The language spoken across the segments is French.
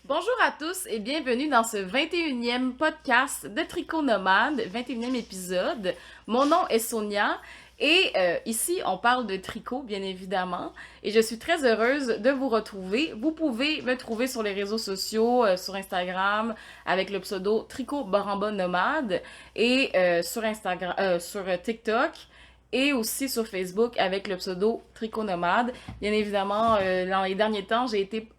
Bonjour à tous et bienvenue dans ce 21e podcast de Tricot Nomade, 21e épisode. Mon nom est Sonia et ici on parle de tricot bien évidemment et je suis très heureuse de vous retrouver. Vous pouvez me trouver sur les réseaux sociaux, sur Instagram avec le pseudo Tricot Baramba Nomade et sur TikTok et aussi sur Facebook avec le pseudo Tricot Nomade. Bien évidemment, dans les derniers temps, j'ai été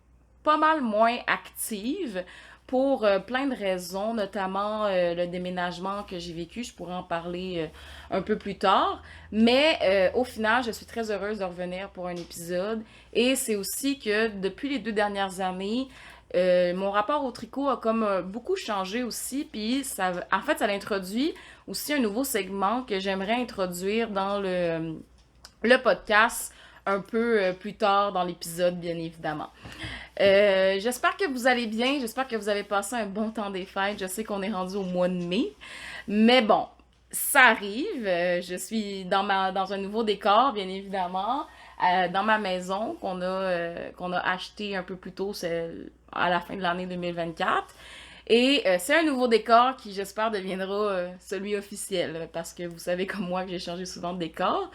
pas mal moins active pour plein de raisons, notamment le déménagement que j'ai vécu. Je pourrais en parler un peu plus tard. Mais au final, je suis très heureuse de revenir pour un épisode. Et c'est aussi que depuis les 2 dernières années, mon rapport au tricot a comme beaucoup changé aussi. Puis en fait, ça introduit aussi un nouveau segment que j'aimerais introduire dans le podcast un peu plus tard dans l'épisode, bien évidemment. J'espère que vous allez bien, j'espère que vous avez passé un bon temps des fêtes. Je sais qu'on est rendu au mois de mai, mais bon, ça arrive. Je suis dans un nouveau décor, bien évidemment, dans ma maison qu'on a acheté un peu plus tôt, c'est à la fin de l'année 2024. Et c'est un nouveau décor qui, j'espère, deviendra celui officiel, parce que vous savez comme moi que j'ai changé souvent de décor.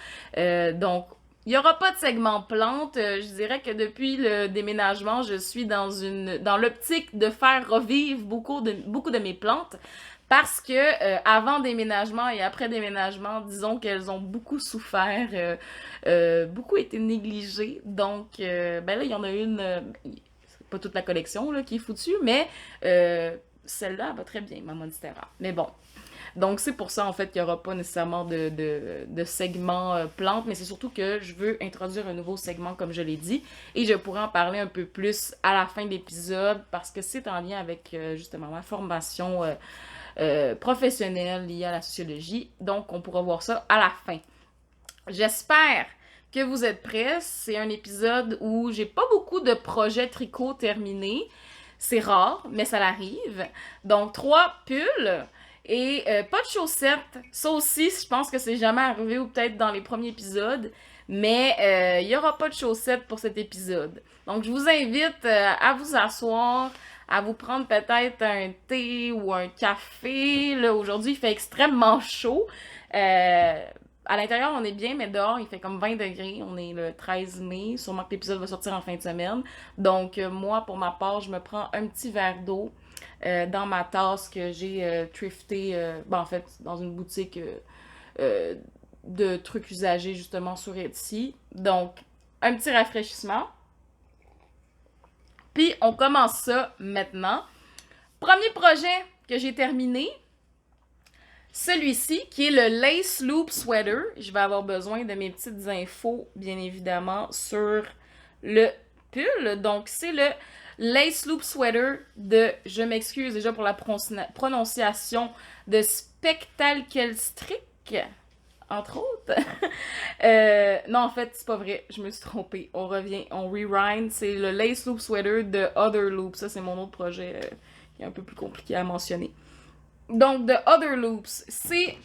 Donc, il n'y aura pas de segment plante. Je dirais que depuis le déménagement, je suis dans l'optique de faire revivre beaucoup de mes plantes. Parce que avant déménagement et après déménagement, disons qu'elles ont beaucoup souffert, beaucoup été négligées. Donc, ben là, il y en a une, c'est pas toute la collection là, qui est foutue, mais celle-là va très bien, ma Monstera. Mais bon, donc, c'est pour ça, en fait, qu'il n'y aura pas nécessairement de segment plante, mais c'est surtout que je veux introduire un nouveau segment, comme je l'ai dit, et je pourrais en parler un peu plus à la fin de l'épisode, parce que c'est en lien avec, justement, ma formation professionnelle liée à la sociologie. Donc, on pourra voir ça à la fin. J'espère que vous êtes prêts. C'est un épisode où j'ai pas beaucoup de projets tricot terminés. C'est rare, mais ça l'arrive. Donc, 3 pulls et pas de chaussettes. Ça aussi, je pense que c'est jamais arrivé ou peut-être dans les premiers épisodes. Mais il n'y aura pas de chaussettes pour cet épisode. Donc, je vous invite à vous asseoir, à vous prendre peut-être un thé ou un café. Là, aujourd'hui, il fait extrêmement chaud. À l'intérieur, on est bien, mais dehors, il fait comme 20 degrés. On est le 13 mai. Sûrement que l'épisode va sortir en fin de semaine. Donc, moi, pour ma part, je me prends un petit verre d'eau dans ma tasse que j'ai thrifté, en fait, dans une boutique euh, de trucs usagés, justement, sur Etsy. Donc, un petit rafraîchissement. Puis, on commence ça maintenant. Premier projet que j'ai terminé, celui-ci, qui est le Lace Loop Sweater. Je vais avoir besoin de mes petites infos, bien évidemment, sur le pull. Donc, c'est le Lace Loop Sweater de, je m'excuse déjà pour la prononciation, de Spectalkelstrick, entre autres. Non, en fait, c'est pas vrai, je me suis trompée. On revient, on rewind. C'est le Lace Loop Sweater de Other Loop. Ça, c'est mon autre projet qui est un peu plus compliqué à mentionner. Donc, The Other Loops, c'est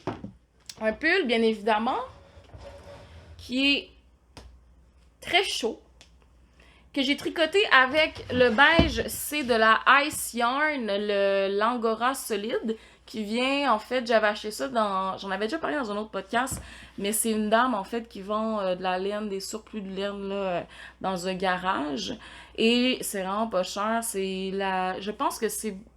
un pull, bien évidemment, qui est très chaud, que j'ai tricoté avec le beige, c'est de la Ice Yarn, l'Angora solide, qui vient, en fait, j'avais acheté ça j'en avais déjà parlé dans un autre podcast, mais c'est une dame, en fait, qui vend de la laine, des surplus de laine, là, dans un garage, et c'est vraiment pas cher, je pense que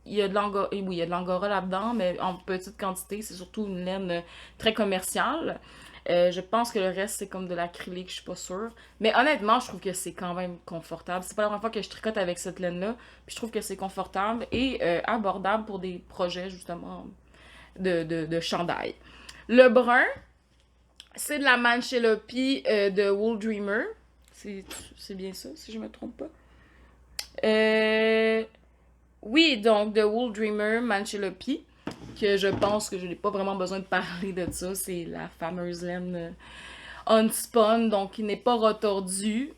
il y a de l'Angora, oui, il y a de l'Angora là-dedans, mais en petite quantité, c'est surtout une laine très commerciale. Je pense que le reste, c'est comme de l'acrylique, je suis pas sûre. Mais honnêtement, je trouve que c'est quand même confortable. C'est pas la première fois que je tricote avec cette laine-là. Puis je trouve que c'est confortable et abordable pour des projets, justement, de chandail. Le brun, c'est de la Manchelope de Wool Dreamer. C'est bien ça, si je me trompe pas. Oui, donc de Wool Dreamer, Manchelope, que je pense que je n'ai pas vraiment besoin de parler de ça. C'est la fameuse laine unspun, donc qui n'est pas retordue.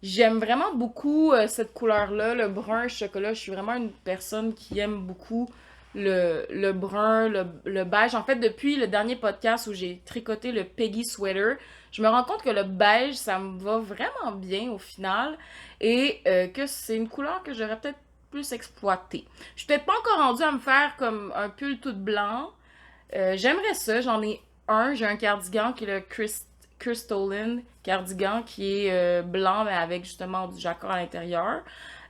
J'aime vraiment beaucoup cette couleur-là, le brun chocolat. Je suis vraiment une personne qui aime beaucoup le brun, le beige. En fait, depuis le dernier podcast où j'ai tricoté le Peggy Sweater, je me rends compte que le beige, ça me va vraiment bien au final. Et que c'est une couleur que j'aurais peut-être plus exploité. Je suis peut-être pas encore rendue à me faire comme un pull tout blanc. J'aimerais ça, j'en ai un. J'ai un cardigan qui est le Crystalline cardigan qui est blanc mais avec justement du jacquard à l'intérieur.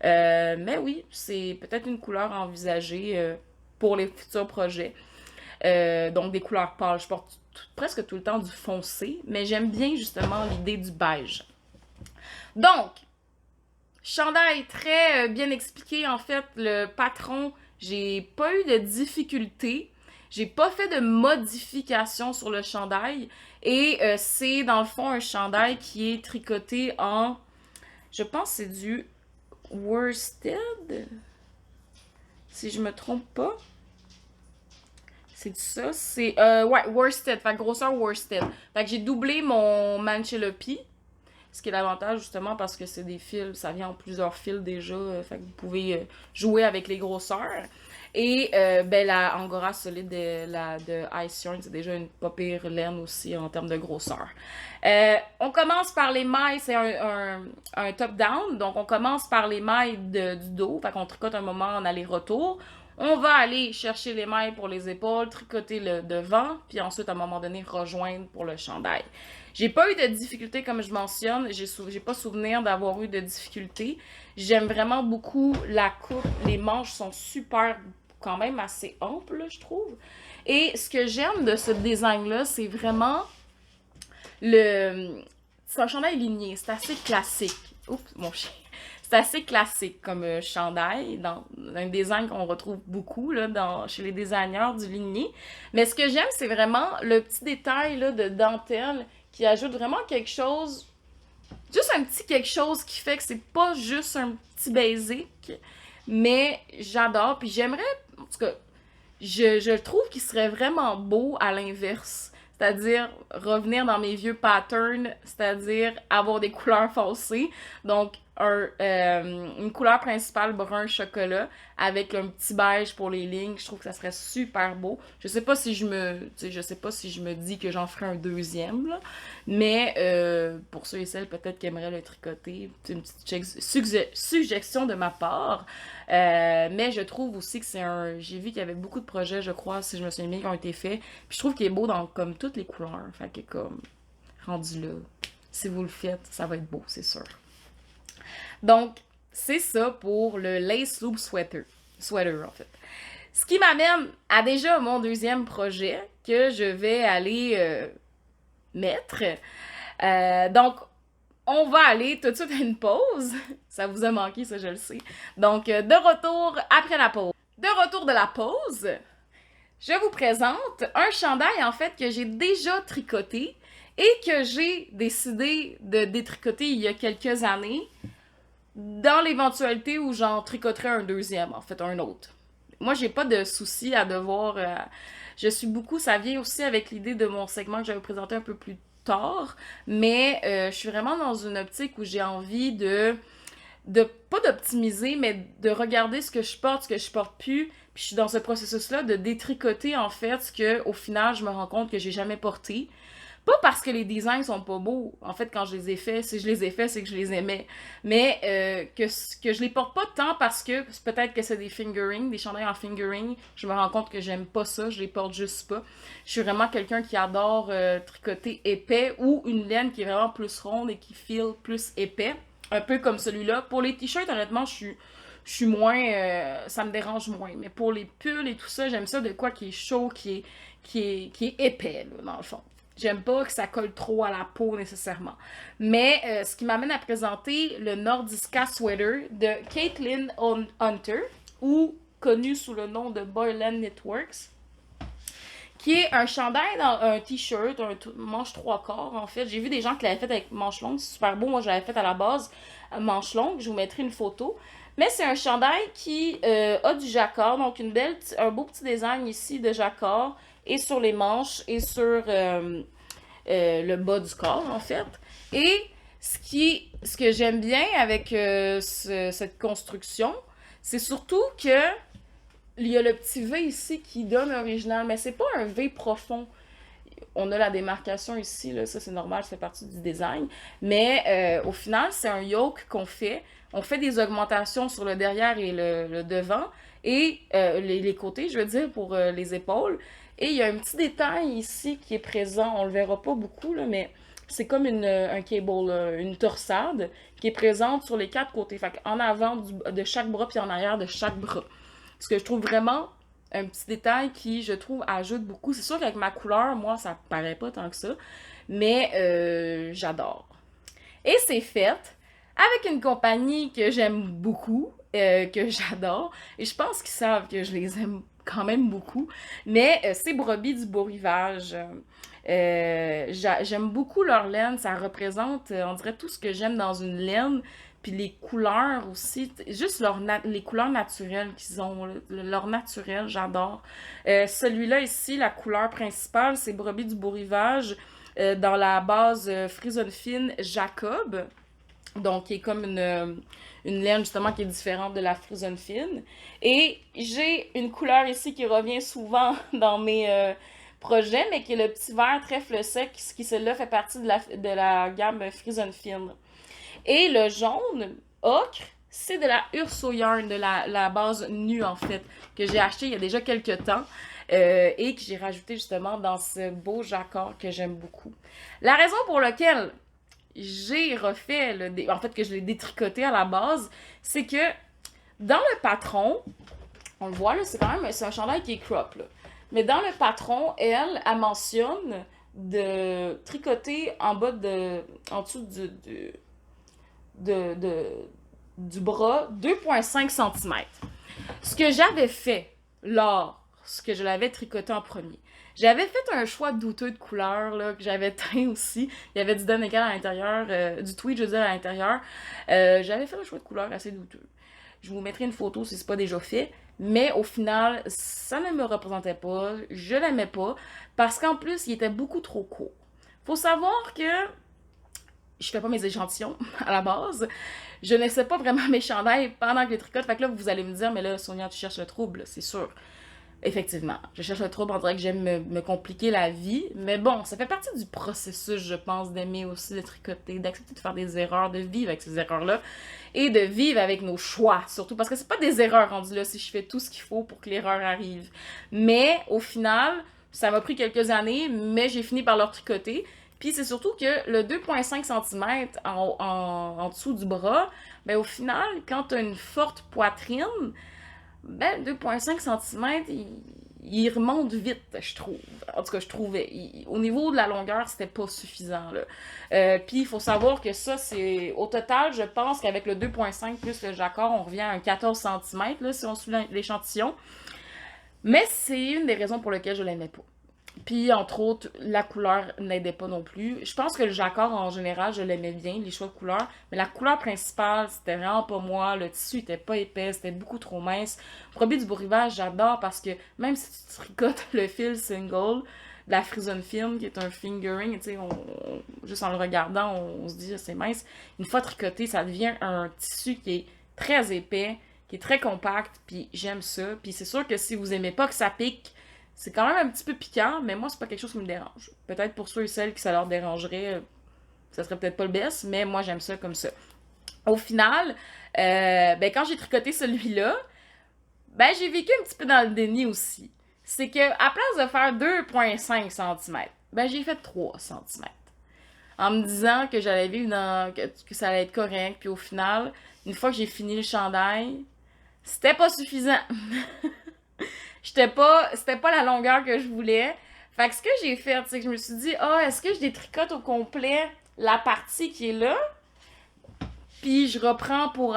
Mais oui, c'est peut-être une couleur envisagée pour les futurs projets. Donc des couleurs pâles. Je porte presque tout le temps du foncé, mais j'aime bien justement l'idée du beige. Donc, chandail très bien expliqué. En fait, le patron, j'ai pas eu de difficulté. J'ai pas fait de modification sur le chandail. Et c'est dans le fond un chandail qui est tricoté en... Je pense que c'est du worsted. Si je me trompe pas. C'est ça. C'est... ouais, worsted. Fait que grosseur worsted. Fait que j'ai doublé mon Manchelopi. Ce qui est l'avantage justement parce que c'est des fils, ça vient en plusieurs fils déjà, fait que vous pouvez jouer avec les grosseurs. Et ben la Angora solide de Ice Yarn, c'est déjà une pas pire laine aussi en termes de grosseur. On commence par les mailles, c'est un top-down, donc on commence par les mailles du dos, fait qu'on tricote un moment en aller-retour. On va aller chercher les mailles pour les épaules, tricoter le devant, puis ensuite, à un moment donné, rejoindre pour le chandail. J'ai pas eu de difficultés, comme je mentionne. J'ai pas souvenir d'avoir eu de difficultés. J'aime vraiment beaucoup la coupe. Les manches sont super, quand même assez amples, je trouve. Et ce que j'aime de ce design-là, c'est vraiment le... C'est un chandail ligné. C'est assez classique. Oups, mon chien. C'est assez classique comme chandail, dans un design qu'on retrouve beaucoup là, chez les designers du ligné. Mais ce que j'aime, c'est vraiment le petit détail là, de dentelle qui ajoute vraiment quelque chose, juste un petit quelque chose qui fait que c'est pas juste un petit basic, mais j'adore. Puis j'aimerais, en tout cas, je trouve qu'il serait vraiment beau à l'inverse. C'est-à-dire revenir dans mes vieux patterns, c'est-à-dire avoir des couleurs foncées. Donc, une couleur principale brun chocolat avec un petit beige pour les lignes. Je trouve que ça serait super beau. Je sais pas si je me dis que j'en ferai un deuxième, là, mais pour ceux et celles peut-être qui aimeraient le tricoter, c'est une petite suggestion de ma part. Mais je trouve aussi que c'est un... J'ai vu qu'il y avait beaucoup de projets, je crois, si je me souviens bien, qui ont été faits. Puis je trouve qu'il est beau dans comme toutes les couleurs. Fait que comme, rendu là, si vous le faites, ça va être beau, c'est sûr. Donc, c'est ça pour le Lace Loop Sweater en fait. Ce qui m'amène à déjà mon deuxième projet que je vais aller mettre. Donc, on va aller tout de suite à une pause. Ça vous a manqué, ça, je le sais. Donc, de retour après la pause. De retour de la pause, je vous présente un chandail, en fait, que j'ai déjà tricoté et que j'ai décidé de détricoter il y a quelques années dans l'éventualité où j'en tricoterais un deuxième, en fait, un autre. Moi, j'ai pas de souci à devoir... je suis beaucoup... Ça vient aussi avec l'idée de mon segment que j'avais présenté un peu plus tard, mais je suis vraiment dans une optique où j'ai envie de pas d'optimiser, mais de regarder ce que je porte plus, puis je suis dans ce processus-là de détricoter, en fait, ce que, au final, je me rends compte que j'ai jamais porté. Pas parce que les designs sont pas beaux. En fait, quand je les ai faits, si je les ai faits, c'est que je les aimais. Mais que je les porte pas tant parce que peut-être que c'est des fingering, des chandails en fingering. Je me rends compte que j'aime pas ça, je les porte juste pas. Je suis vraiment quelqu'un qui adore tricoter épais ou une laine qui est vraiment plus ronde et qui feel plus épais. Un peu comme celui-là. Pour les t-shirts, honnêtement, je suis moins... ça me dérange moins. Mais pour les pulls et tout ça, j'aime ça de quoi qui est chaud, qui est épais, là, dans le fond. J'aime pas que ça colle trop à la peau nécessairement. Mais ce qui m'amène à présenter le Nordiska Sweater de Caitlin Hunter, ou connu sous le nom de Boylan Knitworks, qui est un chandail dans un t-shirt, un manche 3/4 en fait. J'ai vu des gens qui l'avaient fait avec manche longue, c'est super beau. Moi, je l'avais fait à la base manche longue. Je vous mettrai une photo. Mais c'est un chandail qui a du jacquard, donc un beau petit design ici de jacquard, et sur les manches, et sur le bas du corps, en fait. Et ce que j'aime bien avec cette construction, c'est surtout que il y a le petit V ici qui donne original, mais c'est pas un V profond. on a la démarcation ici, là, ça c'est normal, ça fait partie du design. Mais au final, c'est un yoke qu'on fait. On fait des augmentations sur le derrière et le devant, et les côtés, je veux dire, pour les épaules. Et il y a un petit détail ici qui est présent, on le verra pas beaucoup, là, mais c'est comme un cable, une torsade qui est présente sur les quatre côtés. Fait en avant de chaque bras, puis en arrière de chaque bras. Ce que je trouve vraiment un petit détail qui, je trouve, ajoute beaucoup. C'est sûr qu'avec ma couleur, moi, ça paraît pas tant que ça, mais j'adore. Et c'est fait avec une compagnie que j'aime beaucoup, que j'adore, et je pense qu'ils savent que je les aime quand même beaucoup, mais c'est Brebis du Beau Rivage. J'aime beaucoup leur laine, ça représente, on dirait, tout ce que j'aime dans une laine, puis les couleurs aussi, juste les couleurs naturelles qu'ils ont, leur naturel, j'adore. Celui-là ici, la couleur principale, c'est Brebis du Beau Rivage, dans la base Frisson Fine Jacob, donc qui est comme une laine justement qui est différente de la Frisson Fine. Et j'ai une couleur ici qui revient souvent dans mes projets, mais qui est le petit vert trèfle sec, qui celle-là fait partie de la gamme Frisson Fine. Et le jaune ocre, c'est de la Urso Yarn, de la base nue en fait, que j'ai acheté il y a déjà quelques temps. Et que j'ai rajouté justement dans ce beau jacquard que j'aime beaucoup. La raison pour laquelle j'ai refait, en fait que je l'ai détricoté à la base, c'est que dans le patron, on le voit là, c'est un chandail qui est crop là. Mais dans le patron, elle mentionne de tricoter en dessous du bras 2,5 cm. Ce que j'avais fait lorsque je l'avais tricoté en premier, j'avais fait un choix douteux de couleur là, que j'avais teint aussi. Il y avait du Donegal à l'intérieur, du tweed, je veux dire, à l'intérieur. J'avais fait un choix de couleur assez douteux. Je vous mettrai une photo si c'est pas déjà fait. Mais au final, ça ne me représentait pas. Je l'aimais pas. Parce qu'en plus, il était beaucoup trop court. Faut savoir que je fais pas mes échantillons à la base. Je ne sais pas vraiment mes chandails pendant que je les tricote. Fait que là, vous allez me dire, mais là, Sonia, tu cherches le trouble, c'est sûr. Effectivement, je cherche le trouble, on dirait que j'aime me compliquer la vie, mais bon, ça fait partie du processus, je pense, d'aimer aussi le tricoter, d'accepter de faire des erreurs, de vivre avec ces erreurs-là, et de vivre avec nos choix, surtout, parce que c'est pas des erreurs rendues là si je fais tout ce qu'il faut pour que l'erreur arrive. Mais, au final, ça m'a pris quelques années, mais j'ai fini par leur tricoter, puis c'est surtout que le 2,5 cm en dessous du bras, ben au final, quand t'as une forte poitrine, ben 2,5 cm, il remonte vite, je trouve. En tout cas, je trouvais. Au niveau de la longueur, c'était pas suffisant, là. Puis, il faut savoir que ça, c'est... Au total, je pense qu'avec le 2,5 plus le jacquard, on revient à un 14 cm, là, si on suit l'échantillon. Mais c'est une des raisons pour lesquelles je l'aimais pas. Puis, entre autres, la couleur n'aidait pas non plus. Je pense que le jacquard, en général, je l'aimais bien, les choix de couleurs. Mais la couleur principale, c'était vraiment pas moi. Le tissu était pas épais, c'était beaucoup trop mince. Brebis du Beau Rivage, j'adore parce que même si tu tricotes le fil single, de la Frisson Fine, qui est un fingering, tu sais, juste en le regardant, on se dit c'est mince. Une fois tricoté, ça devient un tissu qui est très épais, qui est très compact, puis j'aime ça. Puis c'est sûr que si vous aimez pas que ça pique, c'est quand même un petit peu piquant, mais moi, c'est pas quelque chose qui me dérange. Peut-être pour ceux et celles qui ça leur dérangerait, ça serait peut-être pas le best, mais moi, j'aime ça comme ça. Au final, ben, quand j'ai tricoté celui-là, ben, j'ai vécu un petit peu dans le déni aussi. C'est que, à place de faire 2,5 cm, ben, j'ai fait 3 cm. En me disant que j'allais vivre que ça allait être correct, puis au final, une fois que j'ai fini le chandail, c'était pas suffisant. C'était pas la longueur que je voulais. Fait que ce que j'ai fait, c'est que je me suis dit, est-ce que je détricote au complet la partie qui est là? Puis je reprends pour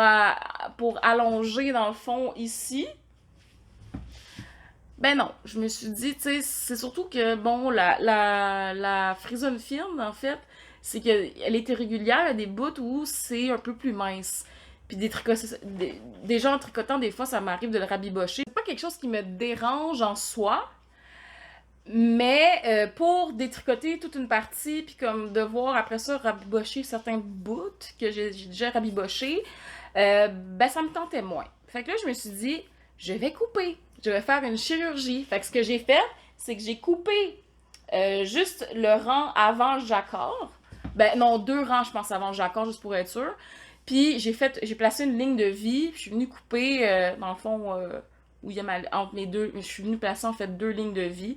allonger dans le fond ici. Ben non, je me suis dit, tu sais, c'est surtout que, bon, la Frisson Fine, en fait, c'est qu'elle est irrégulière, il y a des bouts où c'est un peu plus mince. Puis des gens en tricotant, des fois, ça m'arrive de le rabibocher. C'est pas quelque chose qui me dérange en soi, mais pour détricoter toute une partie, puis comme devoir après ça rabibocher certains bouts que j'ai déjà rabibochés, ben ça me tentait moins. Fait que là, je me suis dit, je vais couper. Je vais faire une chirurgie. Fait que ce que j'ai fait, c'est que j'ai coupé juste le rang avant le jacquard. Ben non, 2 rangs, je pense, avant le jacquard, juste pour être sûr. Puis j'ai placé une ligne de vie, puis je suis venue couper, dans le fond, où il y a entre mes deux, je suis venue placer en fait 2 lignes de vie,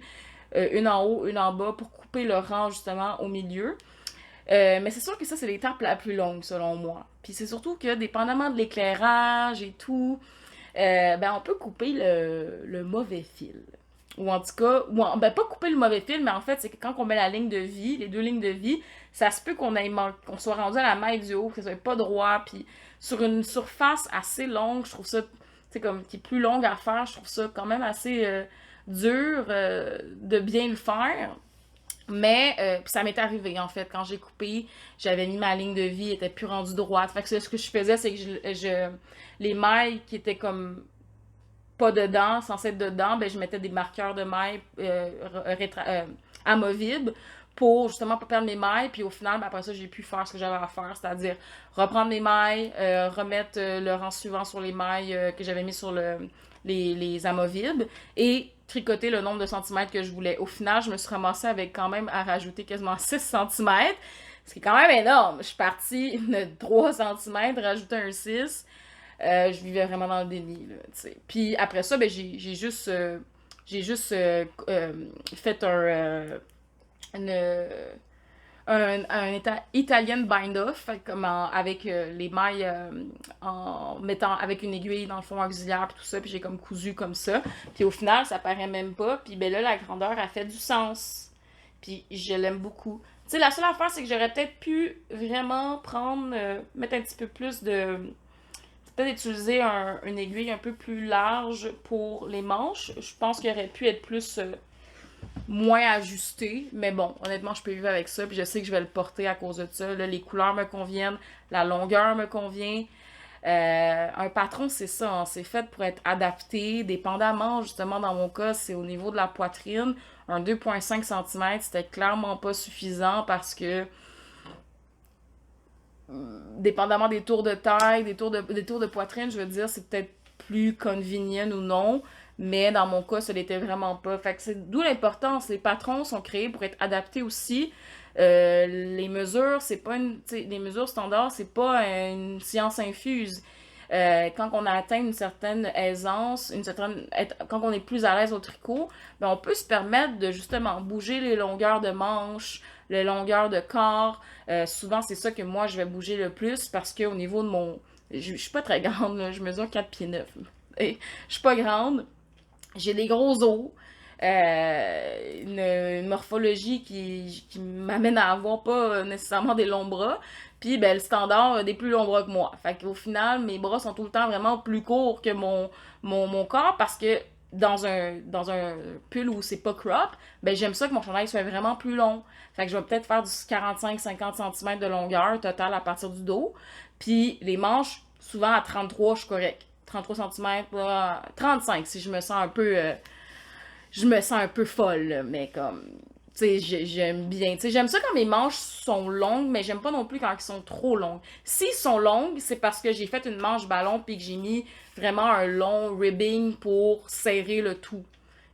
une en haut, une en bas, pour couper le rang justement au milieu. Mais c'est sûr que ça, c'est l'étape la plus longue, selon moi. Puis c'est surtout que, dépendamment de l'éclairage et tout, ben on peut couper le mauvais fil. Ou en tout cas, ben pas couper le mauvais fil, mais en fait, c'est que quand on met la ligne de vie, les 2 lignes de vie, ça se peut qu'on soit rendu à la maille du haut, que ça soit pas droit, puis sur une surface assez longue, je trouve ça, tu sais, comme, qui est plus longue à faire, je trouve ça quand même assez dur de bien le faire. Mais puis ça m'est arrivé en fait quand j'ai coupé, j'avais mis ma ligne de vie, elle était plus rendue droite. Fait que ce que je faisais, c'est que les mailles qui étaient comme pas dedans, censées être dedans, ben je mettais des marqueurs de mailles amovibles pour justement pas perdre mes mailles. Puis au final, ben après ça, j'ai pu faire ce que j'avais à faire, c'est-à-dire reprendre mes mailles, remettre le rang suivant sur les mailles que j'avais mis sur les amovibles et tricoter le nombre de centimètres que je voulais. Au final, je me suis ramassée avec quand même à rajouter quasiment 6 centimètres, ce qui est quand même énorme. Je suis partie de 3 centimètres, rajouter un 6. Je vivais vraiment dans le déni, là, tu sais. Puis après ça, ben, j'ai juste fait un Italian bind-off, comme avec les mailles en mettant avec une aiguille dans le fond auxiliaire puis tout ça, puis j'ai comme cousu comme ça. Puis au final, ça paraît même pas. Puis ben là, la grandeur a fait du sens. Puis je l'aime beaucoup. Tu sais, la seule affaire, c'est que j'aurais peut-être pu vraiment mettre un petit peu plus de peut-être utiliser une aiguille un peu plus large pour les manches. Je pense qu'il aurait pu être plus moins ajusté, mais bon, honnêtement, je peux vivre avec ça, puis je sais que je vais le porter à cause de ça. Là, les couleurs me conviennent, la longueur me convient. Un patron, c'est ça, hein, c'est fait pour être adapté, dépendamment, justement, dans mon cas, c'est au niveau de la poitrine. Un 2,5 cm, c'était clairement pas suffisant parce que dépendamment des tours de taille, des tours de poitrine, je veux dire, c'est peut-être plus convenient ou non, mais dans mon cas, ça l'était vraiment pas. Fait que c'est d'où l'importance. Les patrons sont créés pour être adaptés aussi. Les mesures, c'est pas les mesures standards, c'est pas une science infuse. Quand on a atteint une certaine aisance, quand on est plus à l'aise au tricot, ben on peut se permettre de justement bouger les longueurs de manches, les longueurs de corps. Souvent, c'est ça que moi, je vais bouger le plus parce qu'au niveau de mon... Je suis pas très grande, là, je mesure 4 pieds 9. Et je suis pas grande, j'ai des gros os, une morphologie qui m'amène à avoir pas nécessairement des longs bras. Puis ben, le standard a des plus longs bras que moi. Fait qu'au final, mes bras sont tout le temps vraiment plus courts que mon corps parce que dans un pull où c'est pas crop, ben j'aime ça que mon chandail soit vraiment plus long. Fait que je vais peut-être faire du 45-50 cm de longueur totale à partir du dos. Puis les manches, souvent à 33, je suis correct. 33 cm, 35 si je me sens un peu folle, là, mais comme, tu sais, j'aime bien. Tu sais, j'aime ça quand mes manches sont longues, mais j'aime pas non plus quand elles sont trop longues. S'ils sont longues, c'est parce que j'ai fait une manche ballon puis que j'ai mis vraiment un long ribbing pour serrer le tout.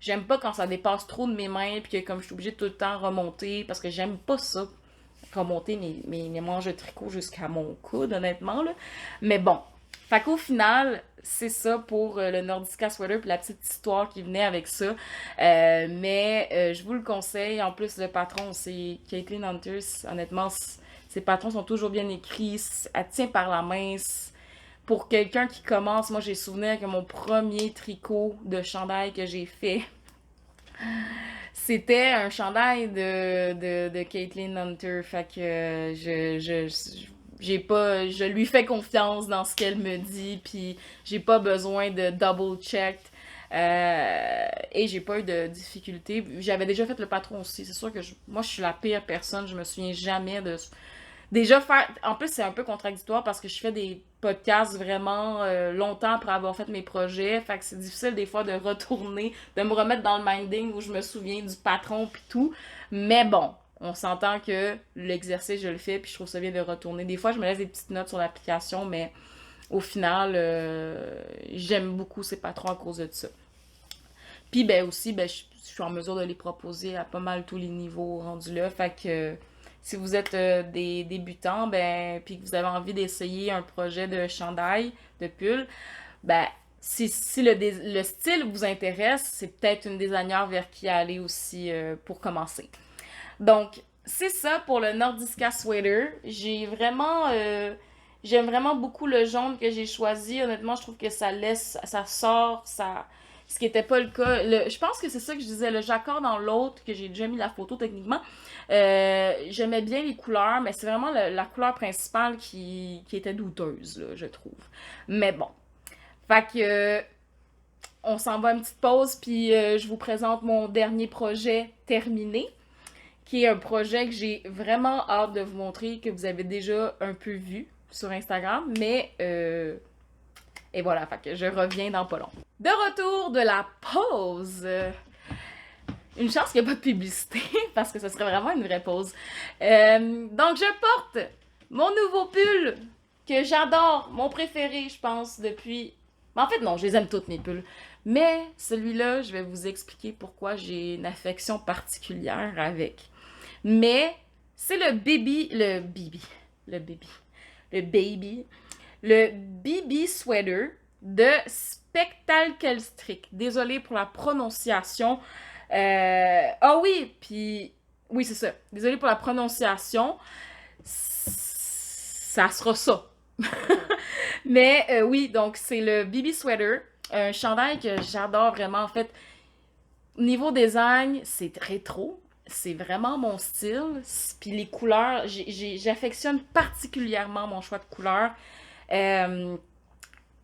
J'aime pas quand ça dépasse trop de mes mains puis que comme je suis obligée de tout le temps remonter parce que j'aime pas ça, remonter mes manches de tricot jusqu'à mon coude, honnêtement, là. Mais bon. Fait qu'au final, c'est ça pour le Nordica Sweater puis la petite histoire qui venait avec ça. Mais je vous le conseille. En plus, le patron, c'est Caitlin Hunters. Honnêtement, ses patrons sont toujours bien écrits. Elle tient par la main. Pour quelqu'un qui commence, moi j'ai souvenir que mon premier tricot de chandail que j'ai fait, c'était un chandail de Caitlin Hunter. Fait que j'ai pas, je lui fais confiance dans ce qu'elle me dit, puis j'ai pas besoin de double check. Et j'ai pas eu de difficultés. J'avais déjà fait le patron aussi. C'est sûr que moi je suis la pire personne. Je me souviens jamais de déjà faire. En plus, c'est un peu contradictoire parce que je fais des podcasts vraiment longtemps après avoir fait mes projets. Fait que c'est difficile des fois de retourner, de me remettre dans le minding où je me souviens du patron puis tout. Mais bon, on s'entend que l'exercice, je le fais puis je trouve ça bien de retourner. Des fois, je me laisse des petites notes sur l'application, mais au final, j'aime beaucoup ces patrons à cause de ça. Puis ben aussi, ben, je suis en mesure de les proposer à pas mal tous les niveaux rendus là. Fait que si vous êtes des débutants, ben, puis que vous avez envie d'essayer un projet de chandail, de pull, ben, si le style vous intéresse, c'est peut-être une designer vers qui aller aussi pour commencer. Donc, c'est ça pour le Nordiska Sweater. J'aime vraiment beaucoup le jaune que j'ai choisi. Honnêtement, je trouve que ça sort, ce qui n'était pas le cas. Je pense que c'est ça que je disais, le jacquard dans l'autre, que j'ai déjà mis la photo techniquement. J'aimais bien les couleurs, mais c'est vraiment la couleur principale qui était douteuse, là, je trouve. Mais bon. Fait que, on s'en va à une petite pause, puis je vous présente mon dernier projet terminé, qui est un projet que j'ai vraiment hâte de vous montrer, que vous avez déjà un peu vu sur Instagram, mais et voilà, fait que je reviens dans pas long. De retour de la pause! Une chance qu'il n'y a pas de publicité, parce que ce serait vraiment une vraie pause. Donc, je porte mon nouveau pull, que j'adore, mon préféré, je pense, depuis... En fait, non, je les aime toutes, mes pulls. Mais celui-là, je vais vous expliquer pourquoi j'ai une affection particulière avec. Mais c'est le BB Sweater de Spectaclestrick. Désolée pour la prononciation. Ah oui, puis oui, c'est ça. Désolée pour la prononciation. Ça sera ça. Mais oui, donc c'est le BB Sweater, un chandail que j'adore vraiment. En fait, niveau design, c'est rétro. C'est vraiment mon style. Puis les couleurs, j'affectionne particulièrement mon choix de couleurs. Euh,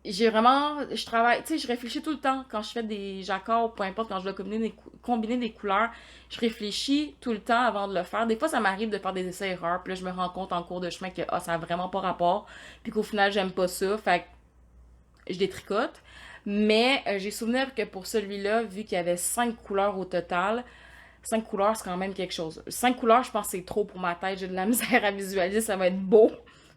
je travaille, tu sais, je réfléchis tout le temps quand je fais des jacquards, ou peu importe, quand je dois combiner des couleurs, je réfléchis tout le temps avant de le faire. Des fois, ça m'arrive de faire des essais-erreurs, puis là, je me rends compte en cours de chemin que ça a vraiment pas rapport, puis qu'au final, j'aime pas ça, fait que je détricote. Mais j'ai souvenir que pour celui-là, vu qu'il y avait 5 couleurs au total, 5 couleurs, c'est quand même quelque chose. 5 couleurs, je pense que c'est trop pour ma tête. J'ai de la misère à visualiser, ça va être beau.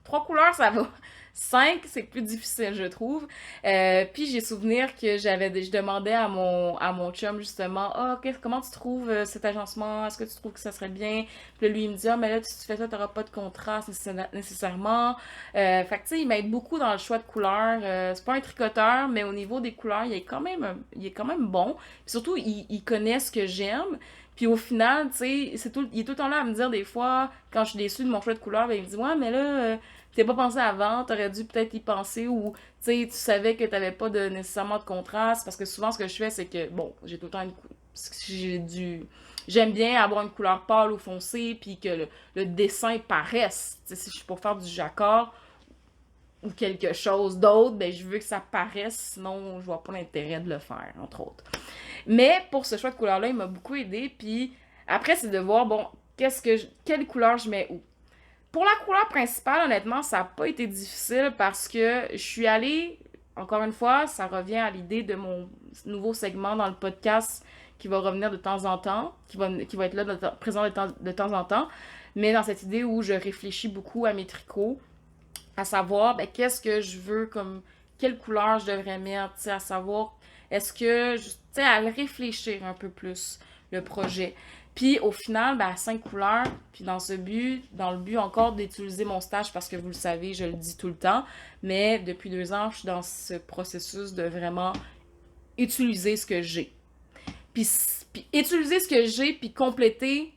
3 couleurs, ça va. 5, c'est plus difficile, je trouve. Puis j'ai souvenir que je demandais à mon chum, justement, ah, comment tu trouves cet agencement? Est-ce que tu trouves que ça serait bien? Puis là, lui, il me dit, ah, mais là, si tu fais ça, t'auras pas de contraste nécessairement. Fait que, tu sais, il m'aide beaucoup dans le choix de couleurs. C'est pas un tricoteur, mais au niveau des couleurs, il est quand même bon. Puis surtout, il connaît ce que j'aime. Puis au final, tu sais, il est tout le temps là à me dire des fois, quand je suis déçue de mon choix de couleur, ben il me dit, ouais, mais là, t'es pas pensé avant, t'aurais dû peut-être y penser, ou tu sais, tu savais que t'avais pas nécessairement de contraste, parce que souvent ce que je fais, c'est que, bon, j'ai tout le temps j'aime bien avoir une couleur pâle ou foncée, puis que le dessin paraisse. Tu sais, si je suis pour faire du jacquard ou quelque chose d'autre, ben je veux que ça paraisse, sinon je vois pas l'intérêt de le faire, entre autres. Mais pour ce choix de couleur-là, il m'a beaucoup aidé. Puis après, c'est de voir, bon, quelle couleur je mets où. Pour la couleur principale, honnêtement, ça n'a pas été difficile parce que je suis allée, encore une fois, ça revient à l'idée de mon nouveau segment dans le podcast qui va revenir de temps en temps, qui va être là présent de temps en temps, mais dans cette idée où je réfléchis beaucoup à mes tricots, à savoir, ben, qu'est-ce que je veux comme, quelle couleur je devrais mettre, à savoir, est-ce que, tu sais, à le réfléchir un peu plus, le projet. Puis au final, ben, à 5 couleurs, puis dans le but encore d'utiliser mon stage, parce que vous le savez, je le dis tout le temps, mais depuis 2 ans, je suis dans ce processus de vraiment utiliser ce que j'ai. Puis, puis utiliser ce que j'ai, puis compléter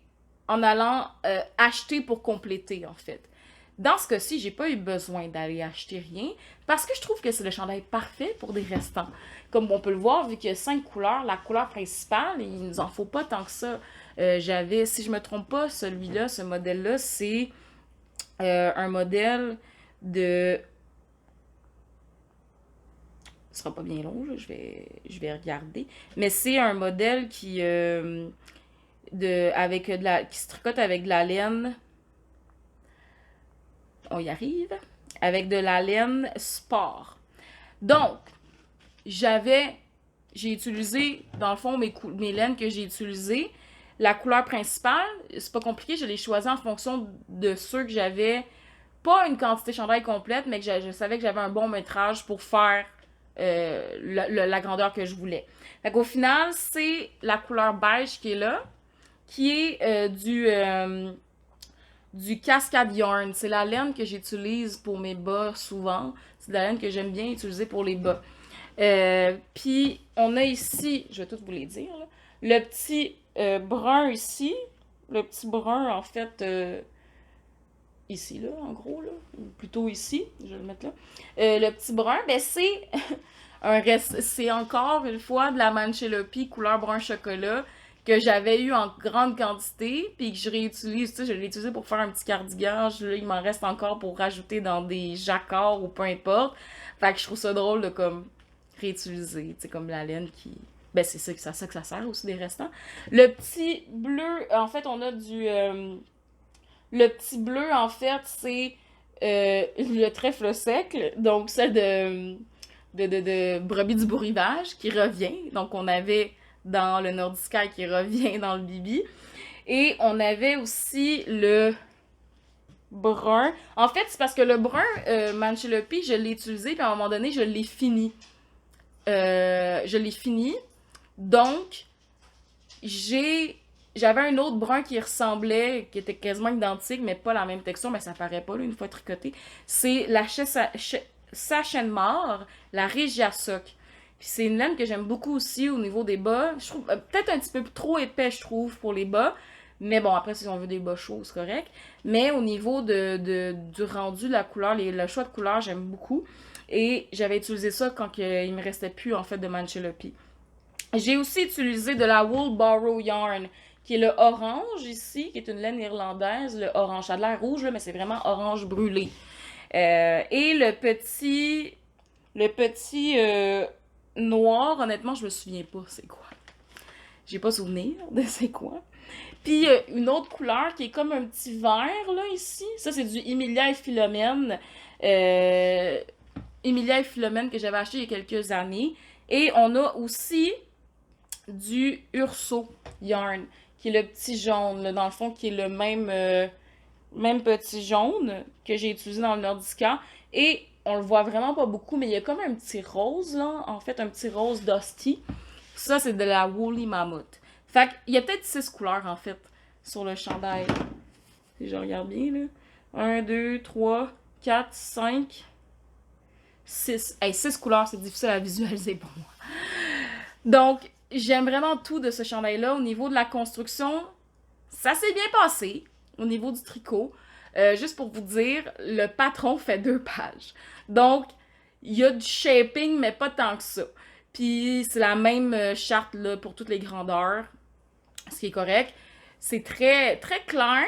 en allant acheter pour compléter, en fait. Dans ce cas-ci, j'ai pas eu besoin d'aller acheter rien parce que je trouve que c'est le chandail parfait pour des restants. Comme on peut le voir, vu qu'il y a 5 couleurs, la couleur principale, il nous en faut pas tant que ça. Si je me trompe pas, celui-là, ce modèle-là, c'est un modèle de... Ce sera pas bien long, là, je vais regarder. Mais c'est un modèle qui qui se tricote avec de la laine. On y arrive. Avec de la laine sport. Donc, j'ai utilisé, dans le fond, mes laines que j'ai utilisées. La couleur principale, c'est pas compliqué, je l'ai choisie en fonction de ceux que j'avais, pas une quantité chandail complète, mais que je savais que j'avais un bon métrage pour faire la grandeur que je voulais. Fait qu'au final, c'est la couleur beige qui est là, qui est du Cascade Yarn. C'est la laine que j'utilise pour mes bas souvent. C'est de la laine que j'aime bien utiliser pour les bas. Puis, on a ici, je vais tout vous les dire, là, le petit brun ici. Le petit brun, en fait, ici, là, en gros, là, ou plutôt ici, je vais le mettre là. Le petit brun, ben c'est c'est encore une fois de la Manchelopi couleur brun chocolat que j'avais eu en grande quantité, puis que je réutilise, tu sais, je l'ai utilisé pour faire un petit cardigan, là, il m'en reste encore pour rajouter dans des jacquards ou peu importe. Fait que je trouve ça drôle de comme réutiliser, tu sais, comme la laine qui... Ben c'est ça que ça sert aussi des restants. Le petit bleu, en fait, on a du... le petit bleu, en fait, c'est le trèfle sec, donc celle de brebis du beau rivage qui revient. Donc, on avait dans le Nordica qui revient dans le Bibi. Et on avait aussi le brun. En fait, c'est parce que le brun Manchelopi, je l'ai utilisé, puis à un moment donné, je l'ai fini. Je l'ai fini. Donc, j'avais un autre brun qui ressemblait, qui était quasiment identique, mais pas la même texture, mais ça paraît pas, là, une fois tricoté. C'est la Sachenmar, la Regia Soc. Puis c'est une laine que j'aime beaucoup aussi au niveau des bas. Je trouve peut-être un petit peu trop épais, je trouve, pour les bas. Mais bon, après, si on veut des bas chauds, c'est correct. Mais au niveau du rendu, la couleur, le choix de couleur, j'aime beaucoup. Et j'avais utilisé ça quand il me restait plus, en fait, de Manchelopi. J'ai aussi utilisé de la Wool Borrow Yarn, qui est le orange ici, qui est une laine irlandaise. Le orange, ça a de l'air rouge, là, mais c'est vraiment orange brûlé. Et le petit noir, honnêtement, je me souviens pas c'est quoi. J'ai pas souvenir de c'est quoi. Puis une autre couleur qui est comme un petit vert, là, ici. Ça, c'est du Emilia et Philomène. Emilia et Philomène que j'avais acheté il y a quelques années. Et on a aussi du Urso Yarn, qui est le petit jaune, là, dans le fond, qui est le même petit jaune que j'ai utilisé dans le Nordica. Et on le voit vraiment pas beaucoup, mais il y a comme un petit rose, là, en fait, un petit rose dusty. Ça, c'est de la Woolly Mammoth. Fait qu'il y a peut-être 6 couleurs, en fait, sur le chandail. Si je regarde bien, là. 1, 2, 3, 4, 5, 6. Hey, 6 couleurs, c'est difficile à visualiser pour moi. Donc, j'aime vraiment tout de ce chandail-là. Au niveau de la construction, ça s'est bien passé. Au niveau du tricot, juste pour vous dire, le patron fait 2 pages. Donc, il y a du shaping, mais pas tant que ça. Puis, c'est la même charte là, pour toutes les grandeurs, ce qui est correct. C'est très, très clair.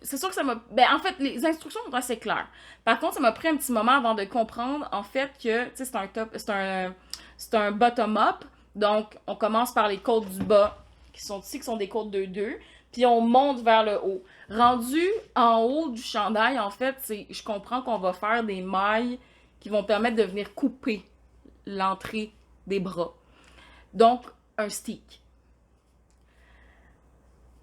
C'est sûr que ça m'a... Ben, en fait, les instructions sont assez claires. Par contre, ça m'a pris un petit moment avant de comprendre, en fait, que, tu sais, c'est un bottom-up. Donc, on commence par les côtes du bas, qui sont ici, qui sont des côtes 2-2, puis on monte vers le haut. Rendu en haut du chandail, en fait, je comprends qu'on va faire des mailles qui vont permettre de venir couper l'entrée des bras. Donc, un stick.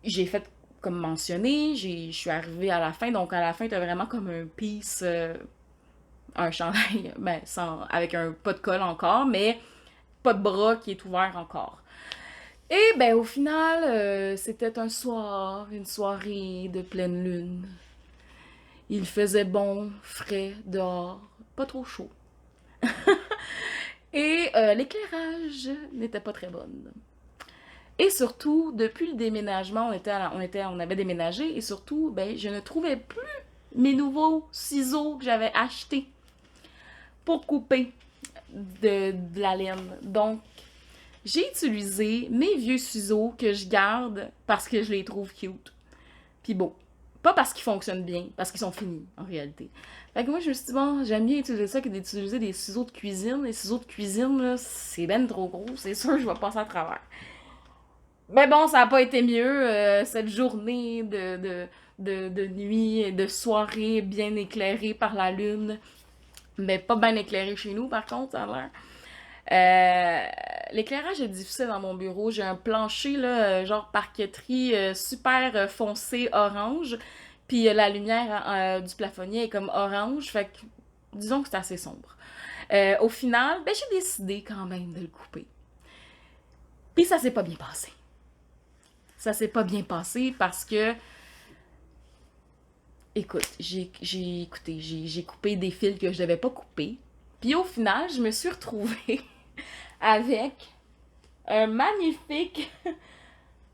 J'ai fait comme mentionné, je suis arrivée à la fin, donc à la fin, t'as vraiment comme un piece, un chandail, ben, avec un pas de colle encore, mais pas de bras qui est ouvert encore. Et ben au final, c'était un soir, une soirée de pleine lune. Il faisait bon, frais, dehors, pas trop chaud. Et l'éclairage n'était pas très bonne. Et surtout, depuis le déménagement, on avait déménagé, et surtout, ben, je ne trouvais plus mes nouveaux ciseaux que j'avais achetés pour couper de la laine. Donc, j'ai utilisé mes vieux ciseaux que je garde parce que je les trouve cute. Puis beaux. Pas parce qu'ils fonctionnent bien, parce qu'ils sont finis, en réalité. Fait que moi, je me suis dit, bon, j'aime bien utiliser ça que d'utiliser des ciseaux de cuisine. Les ciseaux de cuisine, là, c'est ben trop gros. C'est sûr que je vais passer à travers. Mais bon, ça n'a pas été mieux. Cette journée de nuit et de soirée bien éclairée par la lune. Mais pas bien éclairée chez nous, par contre, ça a l'air. L'éclairage est difficile dans mon bureau. J'ai un plancher, là, genre parqueterie super foncé orange. Puis la lumière du plafonnier est comme orange. Fait que, disons que c'est assez sombre. Au final, ben, j'ai décidé quand même de le couper. Puis ça s'est pas bien passé. Ça s'est pas bien passé parce que, écoute, j'ai coupé des fils que je devais pas couper. Puis au final, je me suis retrouvée avec un magnifique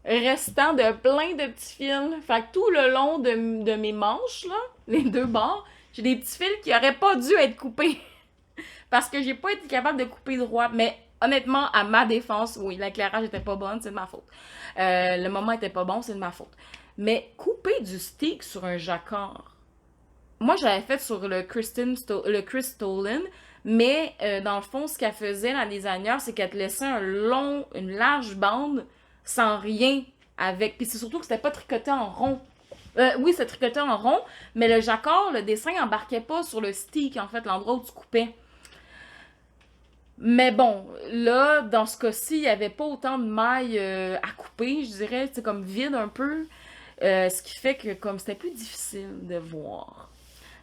restant de plein de petits fils. Fait que tout le long de mes manches, là, les deux bords, j'ai des petits fils qui auraient pas dû être coupés. Parce que j'ai pas été capable de couper droit. Mais honnêtement, à ma défense, oui, l'éclairage était pas bon, c'est de ma faute. Le moment était pas bon, c'est de ma faute. Mais couper du stick sur un jacquard. Moi, j'avais fait sur le Chris Stolen, mais dans le fond, ce qu'elle faisait, la designer, c'est qu'elle te laissait une large bande sans rien avec. Puis c'est surtout que c'était pas tricoté en rond. Oui, c'est tricoté en rond, mais le jacquard, le dessin embarquait pas sur le stick, en fait, l'endroit où tu coupais. Mais bon, là, dans ce cas-ci, il n'y avait pas autant de mailles à couper, je dirais, c'est comme vide un peu. Ce qui fait que comme c'était plus difficile de voir.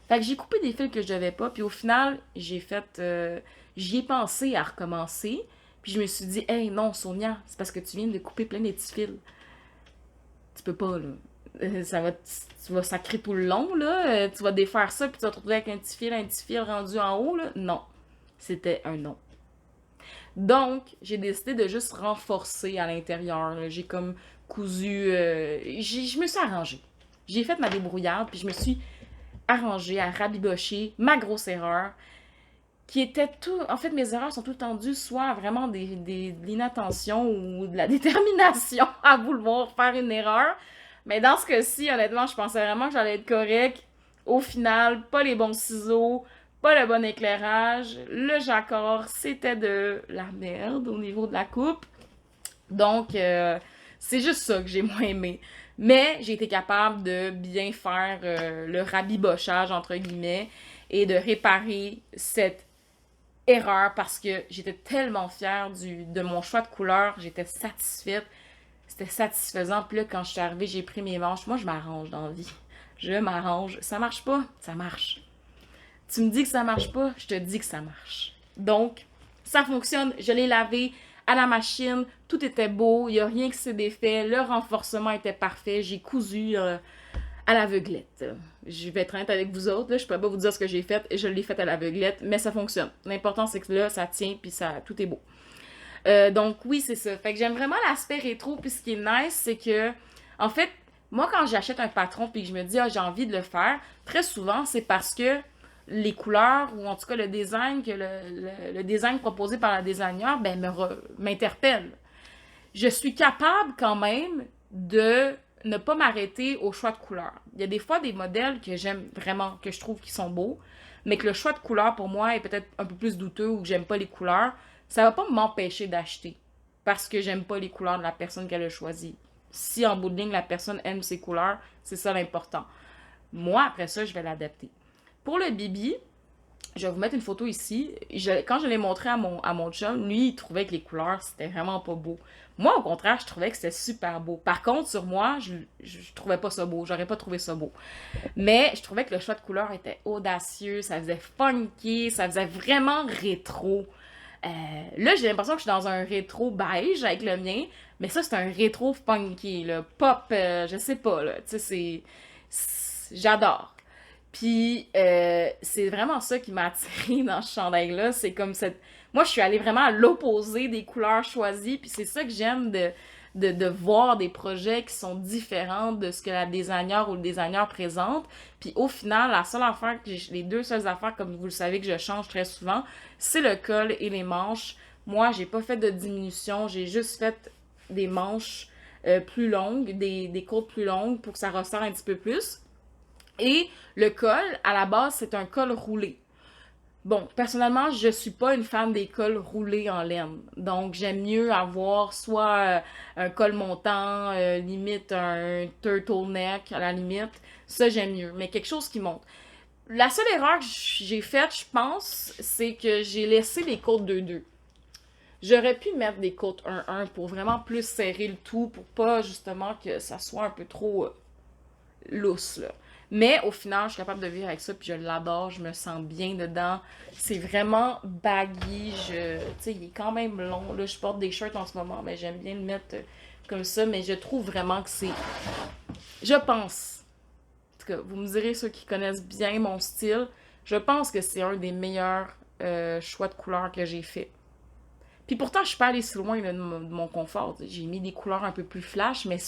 Fait que j'ai coupé des fils que je devais pas, puis au final, j'y ai pensé à recommencer, puis je me suis dit, hey non, Sonia, c'est parce que tu viens de couper plein de petits fils. Tu peux pas, là. Tu vas sacrer tout le long, là. Tu vas défaire ça, puis tu vas te retrouver avec un petit fil rendu en haut, là. Non. C'était un non. Donc, j'ai décidé de juste renforcer à l'intérieur. J'ai comme cousu. Je me suis arrangée. J'ai fait ma débrouillarde, puis je me suis arrangée à rabibocher ma grosse erreur, qui était tout. En fait, mes erreurs sont tout tendues, soit vraiment de l'inattention ou de la détermination à vouloir faire une erreur. Mais dans ce cas-ci, honnêtement, je pensais vraiment que j'allais être correct. Au final, pas les bons ciseaux, pas le bon éclairage. Le jacquard, c'était de la merde au niveau de la coupe. Donc, c'est juste ça que j'ai moins aimé. Mais j'ai été capable de bien faire le rabibochage, entre guillemets, et de réparer cette erreur parce que j'étais tellement fière de mon choix de couleur. J'étais satisfaite. C'était satisfaisant. Puis là, quand je suis arrivée, j'ai pris mes manches. Moi, je m'arrange dans la vie. Je m'arrange. Ça marche pas? Ça marche. Tu me dis que ça marche pas? Je te dis que ça marche. Donc, ça fonctionne. Je l'ai lavé à la machine. Tout était beau. Il n'y a rien qui s'est défait. Le renforcement était parfait. J'ai cousu à l'aveuglette. Je vais être honnête avec vous autres. Là. Je peux pas vous dire ce que j'ai fait. Je l'ai fait à l'aveuglette, mais ça fonctionne. L'important, c'est que là, ça tient puis tout est beau. Donc oui, c'est ça. Fait que j'aime vraiment l'aspect rétro. Puis ce qui est nice, c'est que, en fait, moi, quand j'achète un patron puis que je me dis, ah, j'ai envie de le faire, très souvent, c'est parce que les couleurs, ou en tout cas le design, le design proposé par la designer, ben, m'interpelle. Je suis capable quand même de ne pas m'arrêter au choix de couleurs. Il y a des fois des modèles que j'aime vraiment, que je trouve qui sont beaux, mais que le choix de couleurs pour moi est peut-être un peu plus douteux ou que j'aime pas les couleurs. Ça va pas m'empêcher d'acheter parce que j'aime pas les couleurs de la personne qu'elle a choisie. Si en bout de ligne la personne aime ses couleurs, c'est ça l'important. Moi, après ça, je vais l'adapter. Pour le bibi, je vais vous mettre une photo ici. Quand je l'ai montré à mon chum, lui, il trouvait que les couleurs, c'était vraiment pas beau. Moi, au contraire, je trouvais que c'était super beau. Par contre, sur moi, je trouvais pas ça beau. J'aurais pas trouvé ça beau. Mais je trouvais que le choix de couleurs était audacieux, ça faisait funky, ça faisait vraiment rétro. Là, j'ai l'impression que je suis dans un rétro beige avec le mien, mais ça, c'est un rétro funky, là. Pop, je sais pas, là. Tu sais, j'adore. Puis, c'est vraiment ça qui m'a attirée dans ce chandail-là. C'est comme cette. Moi, je suis allée vraiment à l'opposé des couleurs choisies. Puis, c'est ça que j'aime de voir des projets qui sont différents de ce que la designer ou le designer présente. Puis, au final, les deux seules affaires, comme vous le savez, que je change très souvent, c'est le col et les manches. Moi, j'ai pas fait de diminution. J'ai juste fait des manches plus longues, des côtes plus longues pour que ça resserre un petit peu plus. Et le col, à la base, c'est un col roulé. Bon, personnellement, je suis pas une fan des cols roulés en laine. Donc, j'aime mieux avoir soit un col montant, limite un turtleneck à la limite. Ça, j'aime mieux. Mais quelque chose qui monte. La seule erreur que j'ai faite, je pense, c'est que j'ai laissé les côtes 2-2. J'aurais pu mettre des côtes 1-1 pour vraiment plus serrer le tout, pour pas justement que ça soit un peu trop lousse, là. Mais au final, je suis capable de vivre avec ça, puis je l'adore, je me sens bien dedans. C'est vraiment baggy, tu sais, il est quand même long. Là, je porte des shirts en ce moment, mais j'aime bien le mettre comme ça, mais je trouve vraiment que c'est... Je pense, en tout cas, vous me direz ceux qui connaissent bien mon style, je pense que c'est un des meilleurs choix de couleurs que j'ai fait. Puis pourtant, je suis pas allée si loin là, de mon confort. J'ai mis des couleurs un peu plus flash, mais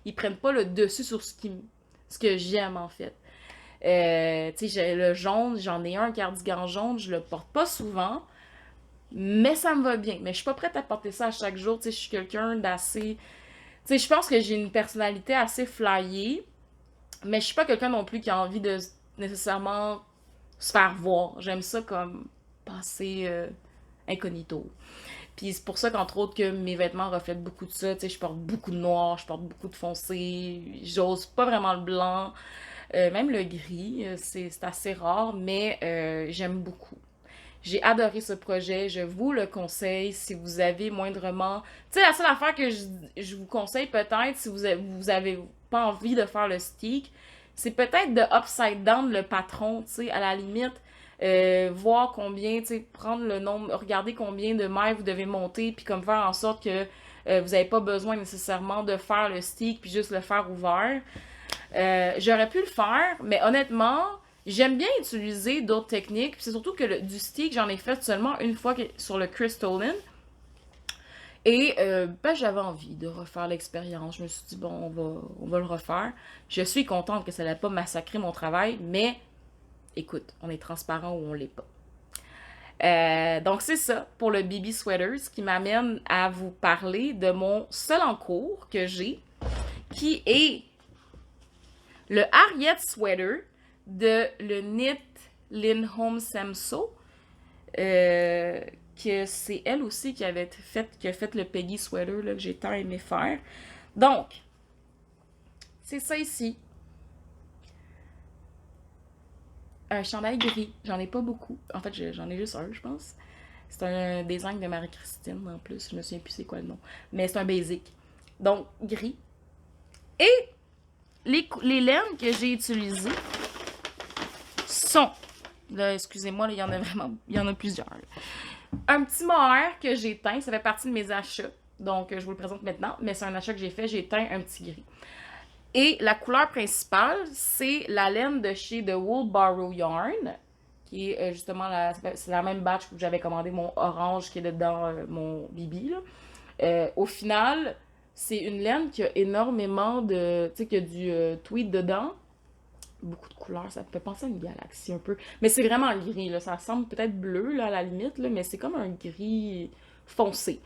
ils prennent pas le dessus sur ce que j'aime en fait. Tu sais, j'ai le jaune, j'en ai un cardigan jaune, je le porte pas souvent, mais ça me va bien. Mais je suis pas prête à porter ça à chaque jour. Tu sais, je suis quelqu'un d'assez... Tu sais, je pense que j'ai une personnalité assez flyée, mais je suis pas quelqu'un non plus qui a envie de nécessairement se faire voir. J'aime ça comme passer incognito. Puis c'est pour ça qu'entre autres que mes vêtements reflètent beaucoup de ça. Tu sais, je porte beaucoup de noir, je porte beaucoup de foncé, j'ose pas vraiment le blanc. Même le gris, c'est assez rare, mais j'aime beaucoup. J'ai adoré ce projet, je vous le conseille si vous avez moindrement... Tu sais, la seule affaire que je vous conseille peut-être, si vous avez pas envie de faire le stick, c'est peut-être de upside down le patron, tu sais, à la limite, voir combien, tu sais, prendre le nombre, regarder combien de mailles vous devez monter, puis comme faire en sorte que vous n'avez pas besoin nécessairement de faire le stick, puis juste le faire ouvert. J'aurais pu le faire, mais honnêtement, j'aime bien utiliser d'autres techniques. Puis c'est surtout que du stick, j'en ai fait seulement une fois sur le Crystalline. Et ben, j'avais envie de refaire l'expérience. Je me suis dit, bon, on va le refaire. Je suis contente que ça n'ait pas massacré mon travail, mais écoute, on est transparent ou on l'est pas. Donc c'est ça pour le BB Sweater, ce qui m'amène à vous parler de mon seul en cours que j'ai, qui est le Harriet Sweater de le Knit Lindholm Semso, que c'est elle aussi qui a fait le Peggy Sweater là, que j'ai tant aimé faire. Donc, c'est ça ici. Un chandail gris. J'en ai pas beaucoup. En fait, j'en ai juste un, je pense. C'est un design de Marie-Christine en plus. Je me souviens plus c'est quoi le nom. Mais c'est un basic. Donc, gris. Et les laines que j'ai utilisées sont... Là, excusez-moi, là, il y en a vraiment... Il y en a plusieurs. Un petit mohair que j'ai teint. Ça fait partie de mes achats. Donc, je vous le présente maintenant. Mais c'est un achat que j'ai fait. J'ai teint un petit gris. Et la couleur principale, c'est la laine de chez The Wool Borrow Yarn, qui est justement c'est la même batch que j'avais commandé mon orange qui est dedans mon Bibi. Au final, c'est une laine qui a énormément de... Tu sais, qu'il y a du tweed dedans. Beaucoup de couleurs, ça peut penser à une galaxie un peu. Mais c'est vraiment gris, là. Ça semble peut-être bleu, là, à la limite, là, mais c'est comme un gris foncé.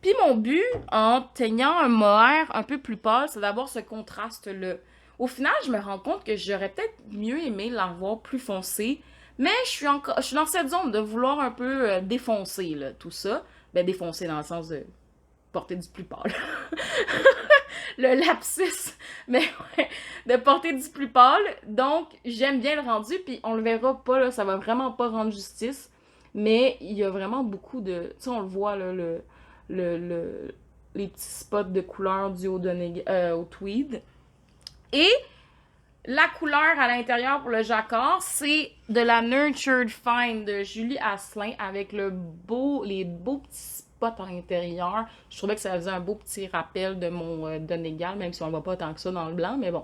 Puis mon but, en teignant un mohair un peu plus pâle, c'est d'avoir ce contraste-là. Au final, je me rends compte que j'aurais peut-être mieux aimé l'avoir plus foncé, mais je suis dans cette zone de vouloir un peu défoncer là, tout ça. Ben défoncer dans le sens de porter du plus pâle. Le lapsus, mais ouais, de porter du plus pâle. Donc, j'aime bien le rendu, puis on le verra pas, là, ça va vraiment pas rendre justice, mais il y a vraiment beaucoup de... Tu sais, on le voit, là, les petits spots de couleur du au tweed. Et la couleur à l'intérieur pour le jacquard, c'est de la Nurtured Fine de Julie Asselin avec les beaux petits spots à l'intérieur. Je trouvais que ça faisait un beau petit rappel de mon Donegal, même si on ne voit pas tant que ça dans le blanc, mais bon.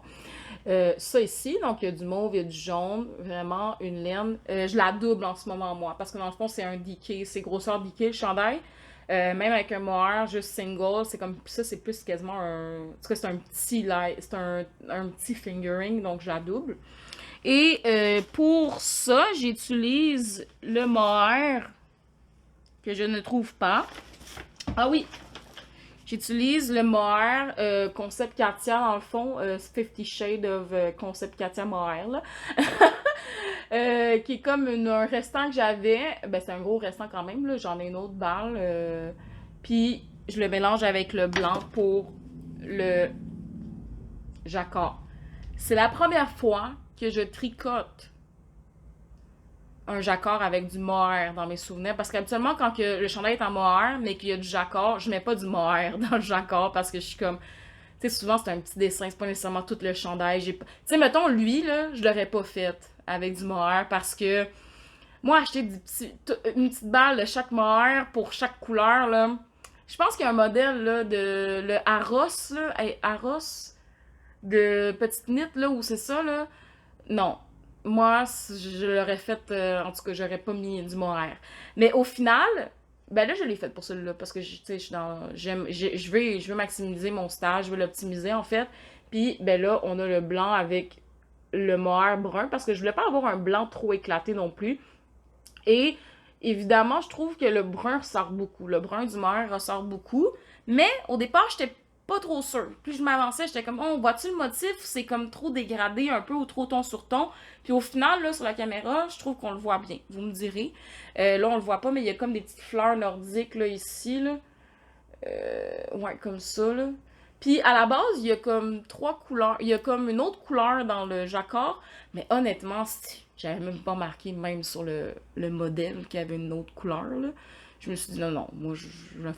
Ça ici, donc il y a du mauve, il y a du jaune, vraiment une laine. Je la double en ce moment, moi, parce que dans le fond, c'est un DK, c'est grosseur DK, le chandail. Même avec un mohair juste single, c'est comme ça, c'est plus quasiment un... En tout cas, c'est un petit c'est un petit fingering, donc je la double. Et pour ça, j'utilise le mohair que je ne trouve pas. Ah oui! J'utilise le mohair Concept Katia, dans le fond, 50 Shades of Concept Katia mohair, là. Qui est comme un restant que j'avais. Ben, c'est un gros restant quand même, là. J'en ai une autre balle. Puis, je le mélange avec le blanc pour le jacquard. C'est la première fois que je tricote un jacquard avec du mohair dans mes souvenirs. Parce qu'habituellement, quand le chandail est en mohair, mais qu'il y a du jacquard, je mets pas du mohair dans le jacquard parce que je suis comme... Tu sais, souvent, c'est un petit dessin, c'est pas nécessairement tout le chandail. Tu sais, mettons, lui, là, je l'aurais pas fait avec du mohair parce que moi, acheter une petite balle de chaque mohair pour chaque couleur, là, je pense qu'il y a un modèle, là, de le Aros, là, Aros, de petite knit, là, où c'est ça, là. Non. Moi, je l'aurais fait, en tout cas, j'aurais pas mis du mohair. Mais au final, ben là, je l'ai fait pour celui-là, parce que, tu sais, je suis dans, je veux maximiser mon stage, je veux l'optimiser, en fait. Puis, ben là, on a le blanc avec le mohair brun, parce que je voulais pas avoir un blanc trop éclaté non plus. Et évidemment, je trouve que le brun ressort beaucoup. Le brun du mohair ressort beaucoup. Mais au départ, j'étais pas trop sûre. Plus je m'avançais, j'étais comme, oh, vois-tu le motif? C'est comme trop dégradé un peu ou trop ton sur ton. Puis au final, là, sur la caméra, je trouve qu'on le voit bien. Vous me direz. Là, on le voit pas, mais il y a comme des petites fleurs nordiques, là, ici, là. Ouais, comme ça, là. Puis à la base, il y a comme trois couleurs. Il y a comme une autre couleur dans le jacquard. Mais honnêtement, j'avais même pas marqué, même sur le modèle, qu'il y avait une autre couleur, là. Je me suis dit, non, non, moi, je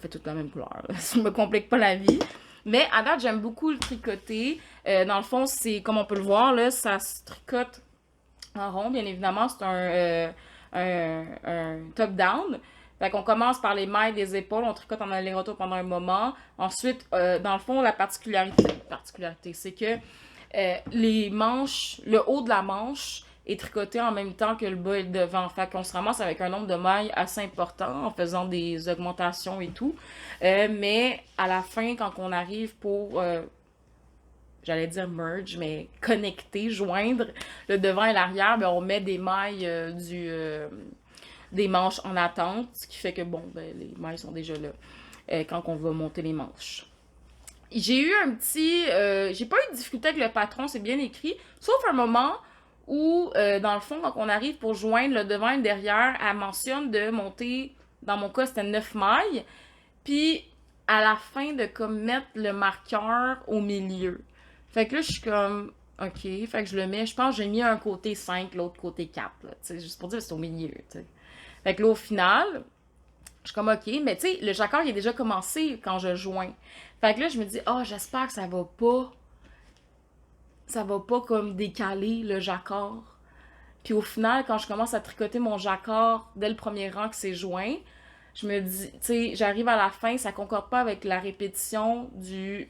fais toute la même couleur, là. Ça me complique pas la vie. Mais à date, j'aime beaucoup le tricoter. Dans le fond, c'est, comme on peut le voir, là, ça se tricote en rond, bien évidemment. C'est un top-down. Fait qu'on commence par les mailles des épaules, on tricote en aller-retour pendant un moment. Ensuite, dans le fond, la particularité, c'est que les manches, le haut de la manche est tricoté en même temps que le bas et le devant. Fait qu'on se ramasse avec un nombre de mailles assez important en faisant des augmentations et tout. Mais à la fin, quand on arrive pour j'allais dire merge, mais connecter, joindre le devant et l'arrière, ben on met des mailles des manches en attente, ce qui fait que, bon, ben, les mailles sont déjà là quand on va monter les manches. J'ai eu un petit... j'ai pas eu de difficulté avec le patron, c'est bien écrit, sauf un moment où, dans le fond, quand on arrive pour joindre le devant et le derrière, elle mentionne de monter, dans mon cas, c'était 9 mailles, puis à la fin, de comme mettre le marqueur au milieu. Fait que là, je suis comme, OK, fait que je le mets, je pense que j'ai mis un côté 5, l'autre côté 4, là, tu sais, juste pour dire que c'est au milieu, tu sais. Fait que là, au final, je suis comme, OK, mais tu sais, le jacquard, il est déjà commencé quand je joins. Fait que là, je me dis, ah, oh, j'espère que ça va pas comme décaler le jacquard. Puis au final, quand je commence à tricoter mon jacquard dès le premier rang que c'est joint, je me dis, tu sais, j'arrive à la fin, ça concorde pas avec la répétition de